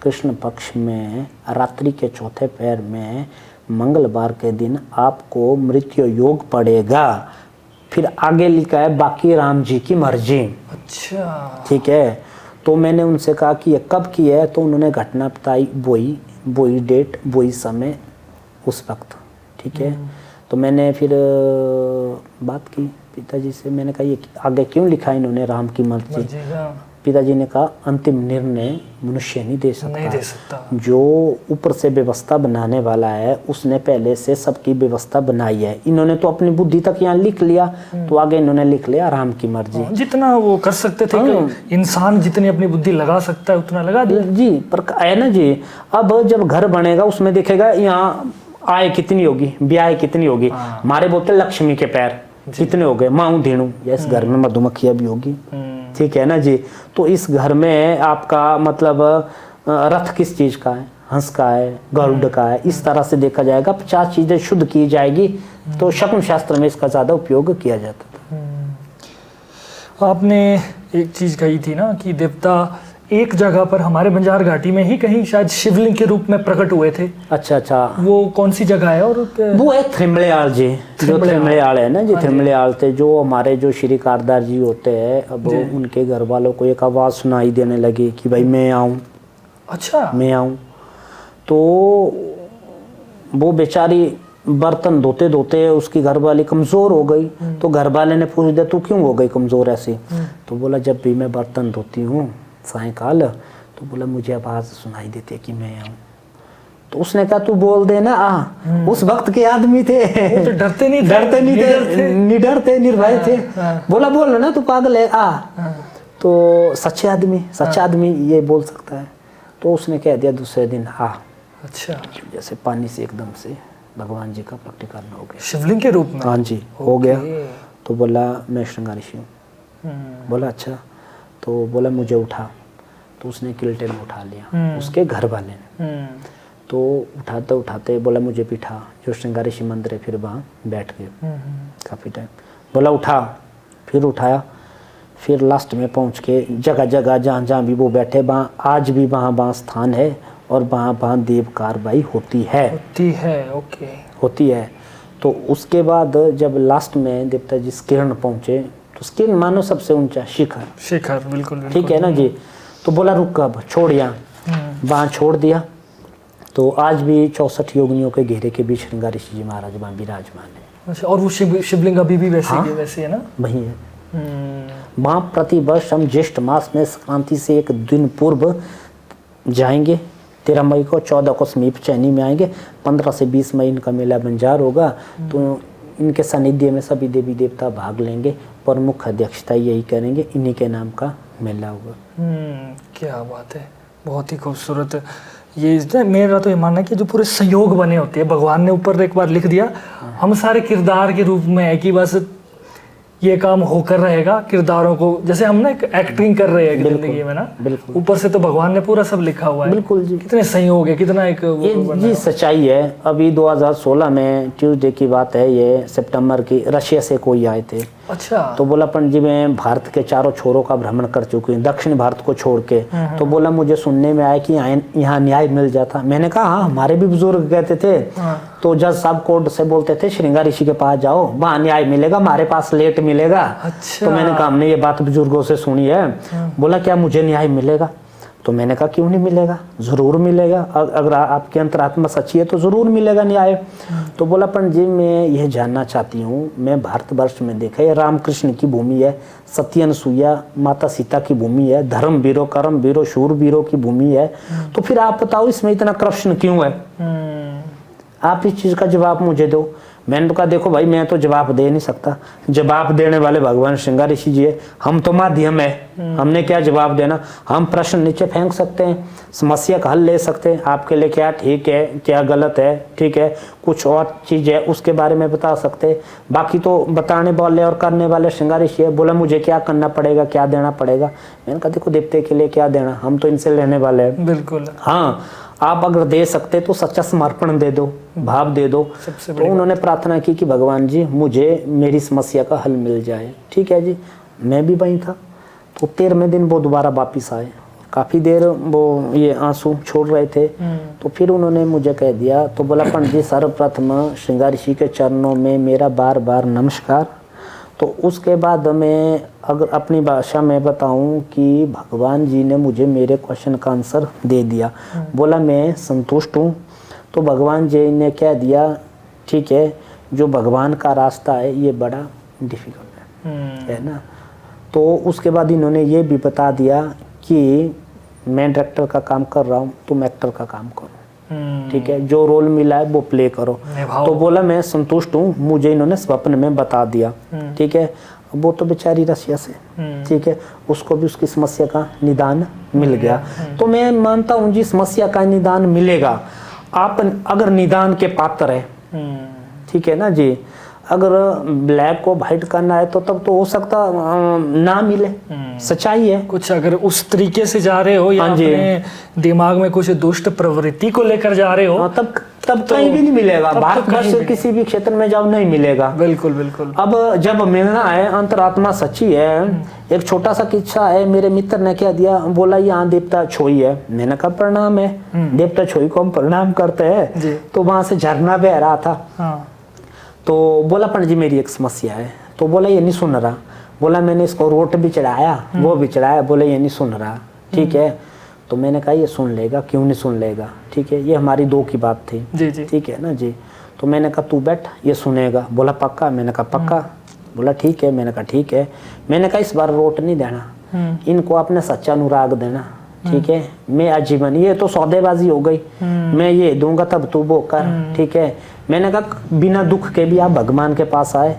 कृष्ण पक्ष में रात्रि के चौथे पैर में मंगलवार के दिन आपको मृत्यु योग पड़ेगा। फिर आगे लिखा है बाकी राम जी की मर्जी। अच्छा, ठीक है। तो मैंने उनसे कहा कि ये कब की है, तो उन्होंने घटना बताई, वही डेट, वही समय, उस वक्त, ठीक है। तो मैंने फिर बात की पिताजी से, मैंने कहा ये आगे क्यों लिखा इन्होंने राम की मर्जी। पिताजी ने कहा अंतिम निर्णय मनुष्य नहीं दे सकता, जो ऊपर से व्यवस्था बनाने वाला है उसने पहले से सबकी व्यवस्था बनाई है। इन्होंने तो अपनी बुद्धि तक यहाँ लिख लिया, तो आगे इन्होंने लिख लिया राम की मर्जी। जितना वो कर सकते थे, इंसान जितनी अपनी बुद्धि लगा सकता है उतना लगा दिया जी। पर है ना जी, अब जब घर बनेगा उसमें देखेगा यहाँ आय कितनी होगी, ब्याह कितनी होगी। हमारे बोलते लक्ष्मी के पैर कितने हो गए, माऊ धेनु, या इस घर में मधुमक्खियां भी होगी, ठीक है ना जी। तो इस घर में आपका मतलब रथ किस चीज का है, हंस का है, गरुड़ का है, इस तरह से देखा जाएगा। 50 चीजें शुद्ध की जाएगी, तो शकुन शास्त्र में इसका ज्यादा उपयोग किया जाता था। आपने एक चीज कही थी ना कि देवता एक जगह पर हमारे बंजार घाटी में ही कहीं शायद शिवलिंग के रूप में प्रकट हुए थे। अच्छा, वो कौन सी जगह है? और वो है थ्रिमलेआल जी, जो थ्रिमलेआल है ना जी, थ्रिमलेआल थे जो हमारे जो श्री कारदार जी होते हैं। अब उनके घर वालों को एक आवाज़ सुनाई देने लगी कि भाई मैं आऊँ। अच्छा, मैं आऊँ। तो वो बेचारी बर्तन धोते धोते उसकी घरवाली कमज़ोर हो गई। तो घरवाले ने पूछ दिया तू क्यों हो गई कमज़ोर ऐसी? तो बोला जब भी मैं बर्तन धोती हूँ सायंकाल, तो बोला मुझे आवाज़ सुनाई देती है कि मैं आऊँ। तो उसने कहा तू बोल दे ना आ। उस वक्त के आदमी थे, वो तो डरते नहीं थे, निडर थे, निर्भय थे। बोला बोल ना तू पागल है आ। तो सच्चा आदमी ये बोल सकता है। तो उसने कह दिया दूसरे दिन आ, अच्छा, जैसे पानी से एकदम से भगवान जी का प्रकटीकरण हो गया, शिवलिंग के रूप में। हाँ जी हो गया। ओके। तो बोला मैं श्रृंगार ऋषि हूँ। बोला अच्छा। तो बोला मुझे उठा, तो उसने किल्टे में उठा लिया, उसके घर वाले ने। तो उठाते उठाते बोला मुझे बिठा, जो श्रृंगार ऋषि मंदिर है, फिर वहाँ बैठ गए काफ़ी टाइम। बोला उठा, फिर उठाया, फिर लास्ट में पहुँच के जगह जगह जहाँ जहाँ भी वो बैठे वहाँ आज भी वहाँ स्थान है और वहाँ देव कार्रवाई होती है। ओके, होती है। तो उसके बाद जब लास्ट में देवता जी स्किरण पहुँचे, तो स्किरण मानो सबसे ऊंचा शिखर, बिल्कुल, ठीक है ना जी। तो बोला रुक, अब छोड़ यहाँ, वहाँ छोड़ दिया। तो आज भी 64 योगिनियों के घेरे के बीच श्रृंगार ऋषि जी महाराज वहाँ विराजमान है। अच्छा, और वो शिवलिंग अभी भी वैसे है ना? वही है। वहाँ प्रतिवर्ष हम ज्येष्ठ मास में संक्रांति से एक दिन पूर्व जाएंगे। 13 मई को, 14 को समीप चैनी में आएंगे, 15 से 20 मई इनका मेला बंजार होगा। तो इनके सानिध्य में सभी देवी देवता भाग लेंगे, प्रमुख अध्यक्षता यही करेंगे, इन्हीं के नाम का मेला होगा। क्या बात है, बहुत ही खूबसूरत। ये मेरा तो ये मानना है कि जो पूरे संयोग बने होते हैं, भगवान ने ऊपर एक बार लिख दिया, हम सारे किरदार के रूप में है कि बस ये काम होकर रहेगा। किरदारों को जैसे हम ना एक एक्टिंग कर रहे हैं जिंदगी में ना, ऊपर से तो भगवान ने पूरा सब लिखा हुआ है। बिल्कुल जी, कितने संयोग है, कितना एक ये सच्चाई है। अभी 2016 में ट्यूसडे की बात है, ये सितंबर की, रशिया से कोई आए थे। अच्छा। तो बोला पंडित जी मैं भारत के चारों छोरों का भ्रमण कर चुकी हूँ, दक्षिण भारत को छोड़ के। तो बोला मुझे सुनने में आया कि यहाँ न्याय मिल जाता। मैंने कहा हाँ, हमारे भी बुजुर्ग कहते थे। तो जज साहब कोर्ट से बोलते थे श्रृंगार ऋषि के पास जाओ, वहाँ न्याय मिलेगा, हमारे पास लेट मिलेगा। अच्छा। तो मैंने कहा हमने ये बात बुजुर्गों से सुनी है। बोला क्या मुझे न्याय मिलेगा? तो मैंने कहा क्यों नहीं मिलेगा, जरूर मिलेगा, अगर आपकी अंतरात्मा सच्ची है तो जरूर मिलेगा न्याय। तो बोला पंडित जी मैं यह जानना चाहती हूँ, मैं भारतवर्ष में देखा है रामकृष्ण की भूमि है, सती अनसुईया माता सीता की भूमि है, धर्म वीरों कर्म वीरों शूर वीरों की भूमि है, तो फिर आप बताओ इसमें इतना करप्शन क्यों है? आप इस चीज का जवाब मुझे दो। मैंने तो कहा देखो भाई मैं तो जवाब दे नहीं सकता, जवाब देने वाले भगवान श्रृंगार ऋषि जी है, हम तो माध्यम है, हमने क्या जवाब देना। हम प्रश्न नीचे फेंक सकते हैं, समस्या का हल ले सकते हैं, आपके लिए क्या ठीक है क्या गलत है, ठीक है, कुछ और चीज है उसके बारे में बता सकते हैं। बाकी तो बताने वाले और करने वाले श्रृंगार ऋषि है। बोला मुझे क्या करना पड़ेगा, क्या देना पड़ेगा? मैंने कहा देखो देवते के लिए क्या देना, हम तो इनसे लेने वाले हैं। बिल्कुल। हाँ, आप अगर दे सकते तो सच्चा समर्पण दे दो, भाव दे दो। तो उन्होंने प्रार्थना की कि भगवान जी मुझे मेरी समस्या का हल मिल जाए। ठीक है जी, मैं भी वहीं था। तो 13वें दिन वो दोबारा वापिस आए, काफ़ी देर वो ये आंसू छोड़ रहे थे। तो फिर उन्होंने मुझे कह दिया, तो बोला पंडित जी सर्वप्रथम श्रृंगार ऋषि के चरणों में मेरा बार बार नमस्कार। तो उसके बाद मैं अगर अपनी भाषा में बताऊं कि भगवान जी ने मुझे मेरे क्वेश्चन का आंसर दे दिया। बोला मैं संतुष्ट हूँ। तो भगवान जी ने कह दिया ठीक है, जो भगवान का रास्ता है ये बड़ा डिफिकल्ट है ना। तो उसके बाद इन्होंने ये भी बता दिया कि मैं डायरेक्टर का काम कर रहा हूँ, तुम एक्टर का काम करो। ठीक है, जो रोल मिला है वो प्ले करो। तो बोला मैं संतुष्ट हूँ, मुझे इन्होंने स्वप्न में बता दिया। ठीक है, वो तो बेचारी रशिया से, ठीक है, उसको भी उसकी समस्या का निदान मिल गया। तो मैं मानता हूँ जी समस्या का निदान मिलेगा, आप अगर निदान के पात्र है। ठीक है ना जी, अगर ब्लैक को वाइट करना है तो तब तो हो सकता ना मिले, सच्चाई है। कुछ अगर उस तरीके से जा रहे हो या अपने दिमाग में कुछ दुष्ट प्रवृत्ति को लेकर जा रहे हो, तब कहीं भी नहीं मिलेगा। भारतवर्ष से किसी भी क्षेत्र में जाओ नहीं मिलेगा। बिल्कुल बिल्कुल। अब जब मिलना है, अंतरात्मा सच्ची है। एक छोटा सा किस्सा है, मेरे मित्र ने क्या दिया, बोला यहाँ देवता छोई है। मैंने कहा प्रणाम है, देवता छोई को हम प्रणाम करते हैं। तो वहां से झरना बह रहा था। तो बोला पंडित जी मेरी एक समस्या है। तो बोला ये नहीं सुन रहा। बोला मैंने इसको रोट भी चढ़ाया, वो भी चढ़ाया, बोले ये नहीं सुन रहा। ठीक है, तो मैंने कहा ये सुन लेगा, क्यों नहीं सुन लेगा। ठीक है, ये हमारी दो की बात थी। जी जी। ठीक है ना जी। तो मैंने कहा तू बैठ, ये सुनेगा। बोला पक्का? मैंने कहा पक्का। बोला ठीक है। मैंने कहा ठीक है। मैंने कहा इस बार रोट नहीं देना, इनको अपने सच्चा अनुराग देना। ठीक है, मैं आजीवन, ये तो सौदेबाजी हो गई, मैं ये दूंगा तब तू वो कर। ठीक है, मैंने कहा बिना दुख के भी आप भगवान के पास आए।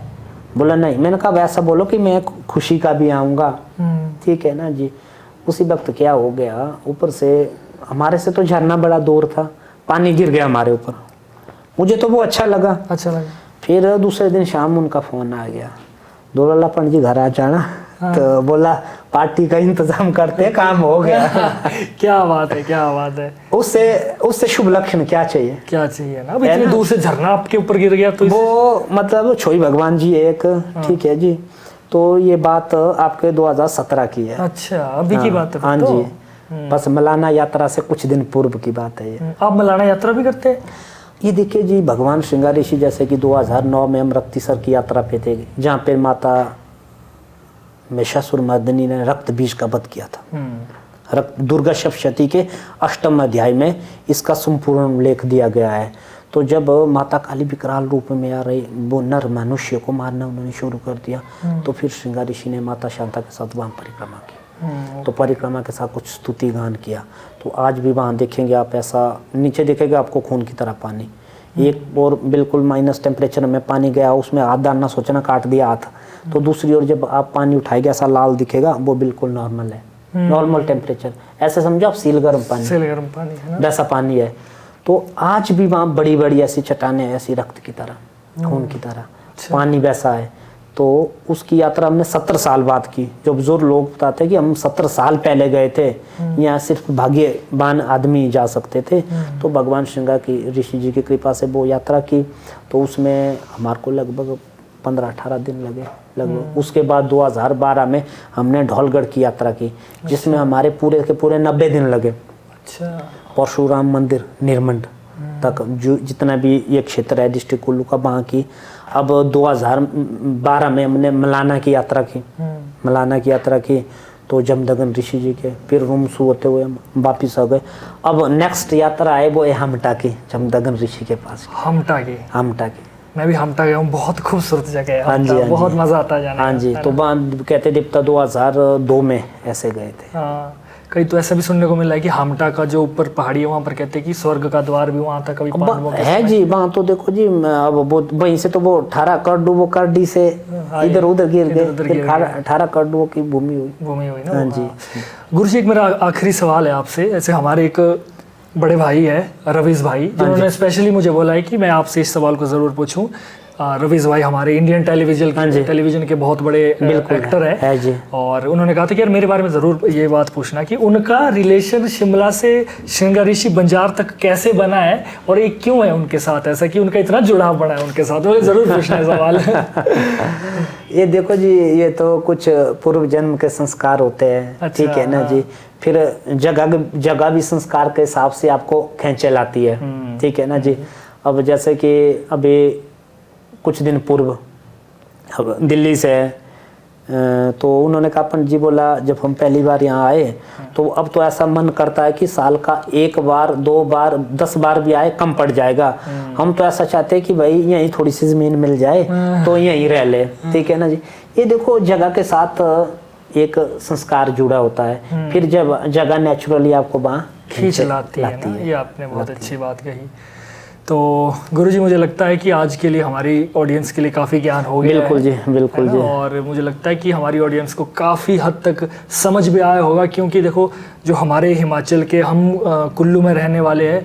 बोला नहीं। मैंने कहा वैसा बोलो कि मैं खुशी का भी आऊँगा। ठीक है ना जी। उसी वक्त क्या हो गया, ऊपर से हमारे से तो झरना बड़ा दूर था, पानी गिर गया हमारे ऊपर। मुझे तो वो अच्छा लगा। फिर दूसरे दिन शाम उनका फोन आ गया, दोलाला पंडित जी घर आ जाना। हाँ। तो बोला पार्टी का इंतजाम करते, काम हो गया। क्या बात है, क्या बात है। उससे शुभ लक्षण क्या चाहिए, क्या चाहिए ना। अब इतनी दूर से झरना आपके ऊपर गिर गया तो वो मतलब छोई भगवान जी एक। ठीक है जी। तो ये बात आपके 2017 की है। अच्छा, अभी की बात है। हाँ जी, बस मलाना यात्रा से कुछ दिन पूर्व की बात है ये। आप मलाना यात्रा भी करते हैं? ये देखिए जी, भगवान श्रृंगार ऋषि जैसे कि 2009 में हम रक्तीसर की यात्रा पे थे, जहाँ पे माता महिषासुर मर्दिनी ने रक्त बीज का वध किया था। दुर्गा सप्तशती के 8वें अध्याय में इसका संपूर्ण उल्लेख दिया गया है। तो जब माता काली विकराल रूप में आ रही, वो नर मनुष्य को मारना उन्होंने शुरू कर दिया, तो फिर श्रृंगार ऋषि ने माता शांता के साथ वहाँ परिक्रमा की। तो परिक्रमा के साथ कुछ स्तुति गान किया। तो आज भी वहाँ देखेंगे आप, ऐसा नीचे देखेंगे आपको खून की तरह पानी, एक और बिल्कुल माइनस टेम्परेचर में पानी गया, उसमें हाथ डालना सोचना काट दिया हाथ। तो दूसरी ओर जब आप पानी उठाएंगे ऐसा लाल दिखेगा, वो बिल्कुल नॉर्मल है, नॉर्मल टेम्परेचर। ऐसे समझो आप सील गर्म पानी है ना? वैसा पानी है। तो आज भी वहाँ बड़ी बड़ी ऐसी चट्टानें, ऐसी रक्त की तरह, खून की तरह पानी वैसा है। तो उसकी यात्रा हमने 70 साल बाद की। जो बुजुर्ग लोग बताते हैं कि हम 70 साल पहले गए थे, यहाँ सिर्फ भाग्यवान आदमी जा सकते थे। तो भगवान श्रृंगार की ऋषि जी की कृपा से वो यात्रा की। तो उसमें हमारे को लगभग 15-18 दिन लगे लगभग। उसके बाद 2012 में हमने ढोलगढ़ की यात्रा की, जिसमें हमारे पूरे के पूरे 90 दिन लगे। अच्छा। परशुराम मंदिर निर्मंड तक, जो जितना भी ये क्षेत्र है डिस्ट्रिक्ट कुल्लू का, वहाँ की। अब 2012 में हमने मलाना की यात्रा की। मलाना की यात्रा की तो जमदग्नि ऋषि जी के, फिर रूमसू होते हुए हम वापिस आ गए। अब नेक्स्ट यात्रा है वो है हमटा की, जमदग्नि ऋषि के पास। हमटा की मैं भी हमटा गया हूँ, बहुत खूबसूरत जगह है। हाँ जी, बहुत मजा आता है जाने। हाँ जी, तो वहाँ कहते दीप्ता 2002 में ऐसे गए थे। हाँ, कहीं तो ऐसा भी सुनने को मिला है कि हमटा का जो ऊपर पहाड़ी है वहाँ पर कहते हैं कि स्वर्ग का द्वार भी वहाँ तक कभी है जी। वहाँ तो देखो जी, अब वो वहीं से तो वो 18 करोड़ वो करडी से इधर उधर गिर गए, 18 करोड़ की भूमि हुई ना। हाँ जी। गुरु जी, एक मेरा आखिरी सवाल है आपसे। ऐसे हमारे एक बड़े भाई है रवीश भाई, जिन्होंने स्पेशली मुझे बोला है कि मैं आपसे इस सवाल को जरूर पूछूं। रवीश भाई हमारे इंडियन टेलीविजन के बहुत बड़े एक्टर है जी। और उन्होंने कहा था कि यार मेरे बारे में ज़रूर ये बात पूछना कि उनका रिलेशन शिमला से श्रृंगार ऋषि बंजार तक कैसे बना है और ये क्यों है उनके साथ ऐसा कि उनका इतना जुड़ाव बना है उनके साथ। मुझे ज़रूर पूछना है सवाल। ये देखो जी, ये तो कुछ पूर्व जन्म के संस्कार होते हैं। ठीक है ना जी। फिर जगह भी संस्कार के हिसाब से आपको खींचे लाती है। ठीक है ना जी। अब जैसे कि अभी कुछ दिन पूर्व अब दिल्ली से तो उन्होंने कहा, पंडित जी बोला जब हम पहली बार यहाँ आए तो अब तो ऐसा मन करता है कि साल का 1 बार 2 बार 10 बार भी आए कम पड़ जाएगा। हम तो ऐसा चाहते हैं कि भाई यहीं थोड़ी सी जमीन मिल जाए तो यहीं रह ले। ठीक है ना जी। ये देखो जगह के साथ एक संस्कार जुड़ा होता है, फिर जब जगह नेचुरली आपको वहाँ खींच लाती है ना। ये आपने बहुत अच्छी बात कही। तो गुरुजी, मुझे लगता है कि आज के लिए हमारी ऑडियंस के लिए काफ़ी ज्ञान हो गया। बिल्कुल जी, बिल्कुल जी। और मुझे लगता है कि हमारी ऑडियंस को काफ़ी हद तक समझ भी आया होगा, क्योंकि देखो जो हमारे हिमाचल के हम कुल्लू में रहने वाले हैं,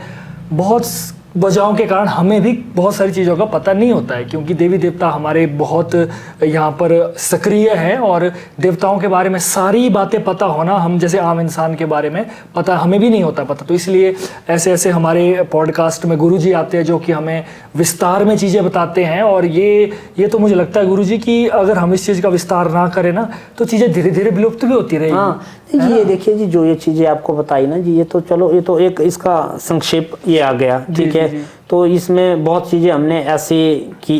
बहुत वजहों के कारण हमें भी बहुत सारी चीज़ों का पता नहीं होता है, क्योंकि देवी देवता हमारे बहुत यहाँ पर सक्रिय हैं और देवताओं के बारे में सारी बातें पता होना हम जैसे आम इंसान के बारे में पता हमें भी नहीं होता पता। तो इसलिए ऐसे ऐसे हमारे पॉडकास्ट में गुरुजी आते हैं जो कि हमें विस्तार में चीज़ें बताते हैं। और ये तो मुझे लगता है गुरुजी कि अगर हम इस चीज़ का विस्तार ना करें ना तो चीज़ें धीरे धीरे विलुप्त भी होती रहेगी। हाँ जी, ये देखिए जी, जो ये चीज़ें आपको बताई ना जी, ये तो चलो ये तो एक इसका संक्षेप ये आ गया। ठीक है। तो इसमें बहुत चीज़ें हमने ऐसी की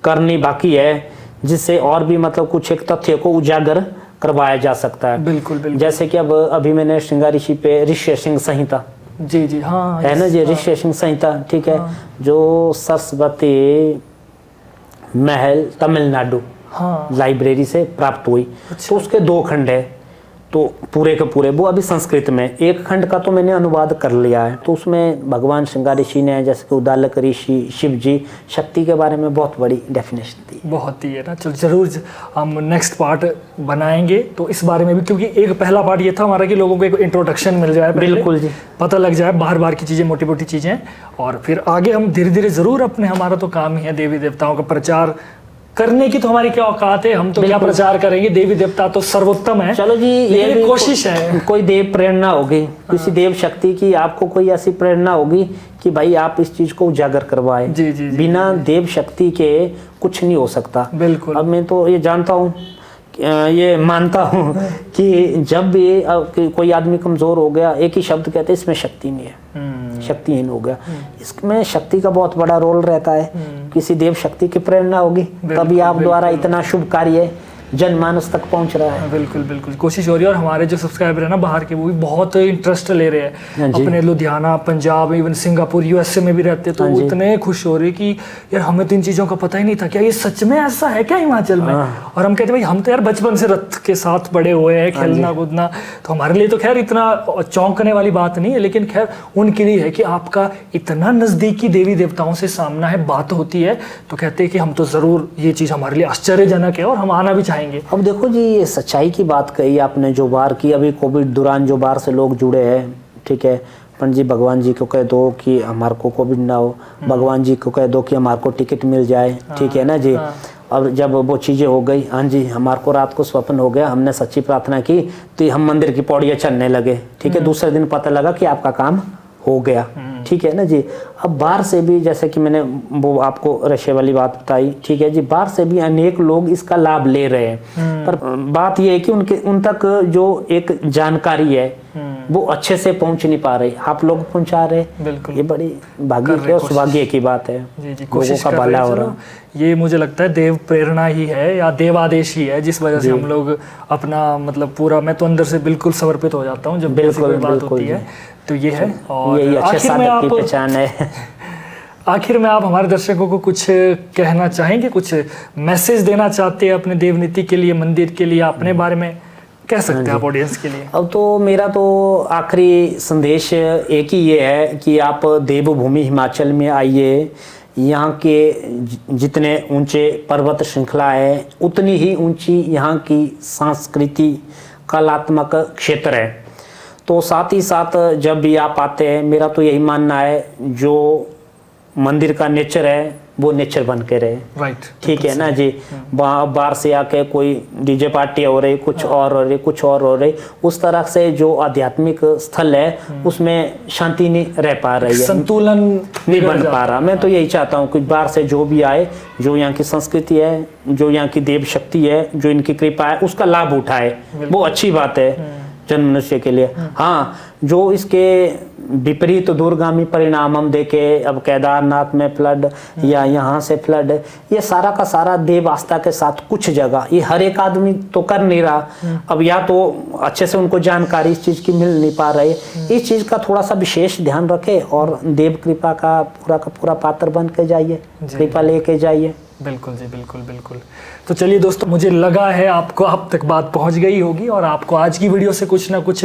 करनी बाकी है जिससे और भी मतलब कुछ एक तथ्य को उजागर करवाया जा सकता है। बिल्कुल बिल्कुल। जैसे कि अब अभी मैंने श्रृंगार ऋषि पे ऋषि सिंह संहिता जी हाँ है ना जी, ऋषि सिंह संहिता। ठीक है। जो सरस्वती महल तमिलनाडु लाइब्रेरी से प्राप्त हुई। तो उसके 2 खंड है। तो पूरे के पूरे वो अभी संस्कृत में, एक खंड का तो मैंने अनुवाद कर लिया है। तो उसमें भगवान श्रृंगार ऋषि ने, जैसे कि उद्दालक ऋषि, शिव जी, शक्ति के बारे में बहुत बड़ी डेफिनेशन दी। बहुत ही है ना। चलो जरूर हम नेक्स्ट पार्ट बनाएंगे तो इस बारे में भी, क्योंकि एक पहला पार्ट ये था हमारा कि लोगों को एक इंट्रोडक्शन मिल जाए, बिल्कुल जी, पता लग जाए बाहर की चीज़ें, मोटी मोटी चीज़ें, और फिर आगे हम धीरे धीरे ज़रूर अपने, हमारा तो काम ही है देवी देवताओं का प्रचार करने की। तो हमारी क्या औकात है, हम तो क्या प्रचार करेंगे, देवी देवता तो सर्वोत्तम है। चलो जी, ये भी कोशिश है, कोई देव प्रेरणा होगी, किसी देव शक्ति की आपको कोई ऐसी प्रेरणा होगी कि भाई आप इस चीज को उजागर करवाए। जी, जी, जी, बिना देव शक्ति के कुछ नहीं हो सकता। बिल्कुल। अब मैं तो ये जानता हूँ, ये मानता हूँ कि जब भी कोई आदमी कमजोर हो गया, एक ही शब्द कहते हैं इसमें शक्ति नहीं है, शक्तिहीन हो गया। इसमें शक्ति का बहुत बड़ा रोल रहता है। किसी देव शक्ति की प्रेरणा होगी तभी आप द्वारा इतना शुभ कार्य जनमानस तक पहुंच रहा है। बिल्कुल बिल्कुल, कोशिश हो रही है। और हमारे जो सब्सक्राइबर है ना बाहर के, वो भी बहुत इंटरेस्ट ले रहे हैं अपने Ludhiana, Punjab, even Singapore, USA में भी रहते हैं। तो वो इतने खुश हो रहे कि यार हमें तो इन चीज़ों का पता ही नहीं था, क्या ये सच में ऐसा है क्या हिमाचल में। और हम कहते हैं भाई हम तो यार बचपन से रथ के साथ बड़े हुए हैं, खेलना कूदना, तो हमारे लिए तो खैर इतना चौंकने वाली बात नहीं है। लेकिन खैर उनके लिए है कि आपका इतना नज़दीकी देवी देवताओं से सामना है, बात होती है, तो कहते हैं कि हम तो ज़रूर, ये चीज़ हमारे लिए आश्चर्यजनक है और हम आना भी चाहेंगे। अब देखो जी, ये सच्चाई की बात कही आपने, जो बार की अभी कोविड दौरान जो बाहर से लोग जुड़े हैं, ठीक है, पंडित जी भगवान जी को कह दो कि हमारे को कोविड ना हो, भगवान जी को कह दो कि हमारे को टिकट मिल जाए, ठीक है ना जी। अब जब वो चीज़ें हो गई, हाँ जी, हमारे को रात को स्वप्न हो गया, हमने सच्ची प्रार्थना की तो हम मंदिर की पौड़ियाँ चढ़ने लगे, ठीक है। दूसरे दिन पता लगा कि आपका काम हो गया, ठीक है ना जी। अब बाहर से भी, जैसे कि मैंने वो आपको रशिया वाली बात बताई, ठीक है जी, बाहर से भी अनेक लोग इसका लाभ ले रहे हैं। पर बात ये है कि उन तक जो एक जानकारी है वो अच्छे से पहुंच नहीं पा रही, आप लोग पहुंचा रहे। बिल्कुल, ये बड़ी भाग्य की और सौभाग्य की बात है। जी जी, लोगों का भला हो रहा। ये मुझे लगता है देव प्रेरणा ही है या देवादेश ही है, जिस वजह से हम लोग अपना मतलब पूरा, मैं तो अंदर से बिल्कुल समर्पित हो जाता हूँ जब बिल्कुल बात होती है। तो ये है, और यही अच्छे साधक की पहचान है। आखिर में आप हमारे दर्शकों को कुछ कहना चाहेंगे, कुछ मैसेज देना चाहते हैं अपने देव नीति के लिए, मंदिर के लिए, अपने बारे में कह सकते हैं आप ऑडियंस के लिए? अब तो मेरा तो आखिरी संदेश एक ही ये है कि आप देवभूमि हिमाचल में आइए। यहाँ के जितने ऊंचे पर्वत श्रृंखला है, उतनी ही ऊंची यहाँ की संस्कृति कलात्मक क्षेत्र है। तो साथ ही साथ जब भी आप आते हैं, मेरा तो यही मानना है, जो मंदिर का नेचर है वो नेचर बन के रहे। राइट, ठीक है ना जी। बाहर से आके कोई डीजे पार्टी हो रही, कुछ और हो रही, कुछ और हो रही, उस तरह से जो आध्यात्मिक स्थल है उसमें शांति नहीं रह पा रही है, संतुलन नहीं बन पा रहा। मैं तो यही चाहता हूँ कि बाहर से जो भी आए, जो यहाँ की संस्कृति है, जो यहाँ की देव शक्ति है, जो इनकी कृपा है, उसका लाभ उठाए। वो अच्छी बात है जन मनुष्य के लिए। हाँ, जो इसके विपरीत दूरगामी परिणाम हम देखे, अब केदारनाथ में फ्लड या यहाँ से फ्लड, ये सारा का सारा देव आस्था के साथ कुछ जगह, ये हर एक आदमी तो कर नहीं रहा। अब या तो अच्छे से उनको जानकारी इस चीज की मिल नहीं पा रही, इस चीज का थोड़ा सा विशेष ध्यान रखे और देव कृपा का पूरा पात्र बन के जाइए, कृपा लेके जाइए। बिल्कुल जी, बिल्कुल बिल्कुल। तो चलिए दोस्तों, मुझे लगा है आपको अब तक बात पहुंच गई होगी और आपको आज की वीडियो से कुछ ना कुछ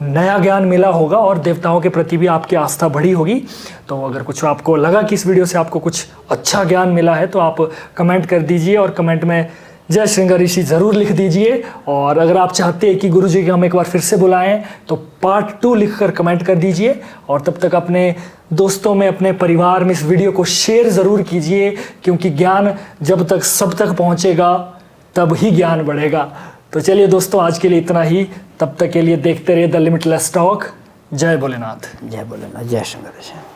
नया ज्ञान मिला होगा और देवताओं के प्रति भी आपकी आस्था बढ़ी होगी। तो अगर कुछ आपको लगा कि इस वीडियो से आपको कुछ अच्छा ज्ञान मिला है तो आप कमेंट कर दीजिए और कमेंट में जय श्रृंगार ऋषि ज़रूर लिख दीजिए। और अगर आप चाहते हैं कि गुरुजी के हम एक बार फिर से बुलाएं तो पार्ट 2 लिखकर कमेंट कर दीजिए। और तब तक अपने दोस्तों में, अपने परिवार में इस वीडियो को शेयर ज़रूर कीजिए, क्योंकि ज्ञान जब तक सब तक पहुंचेगा तब ही ज्ञान बढ़ेगा। तो चलिए दोस्तों, आज के लिए इतना ही। तब तक के लिए देखते रहिए द लिमिटलेस टॉक। जय भोलेनाथ। जय भोलेनाथ, जय श्रृंगार ऋषि।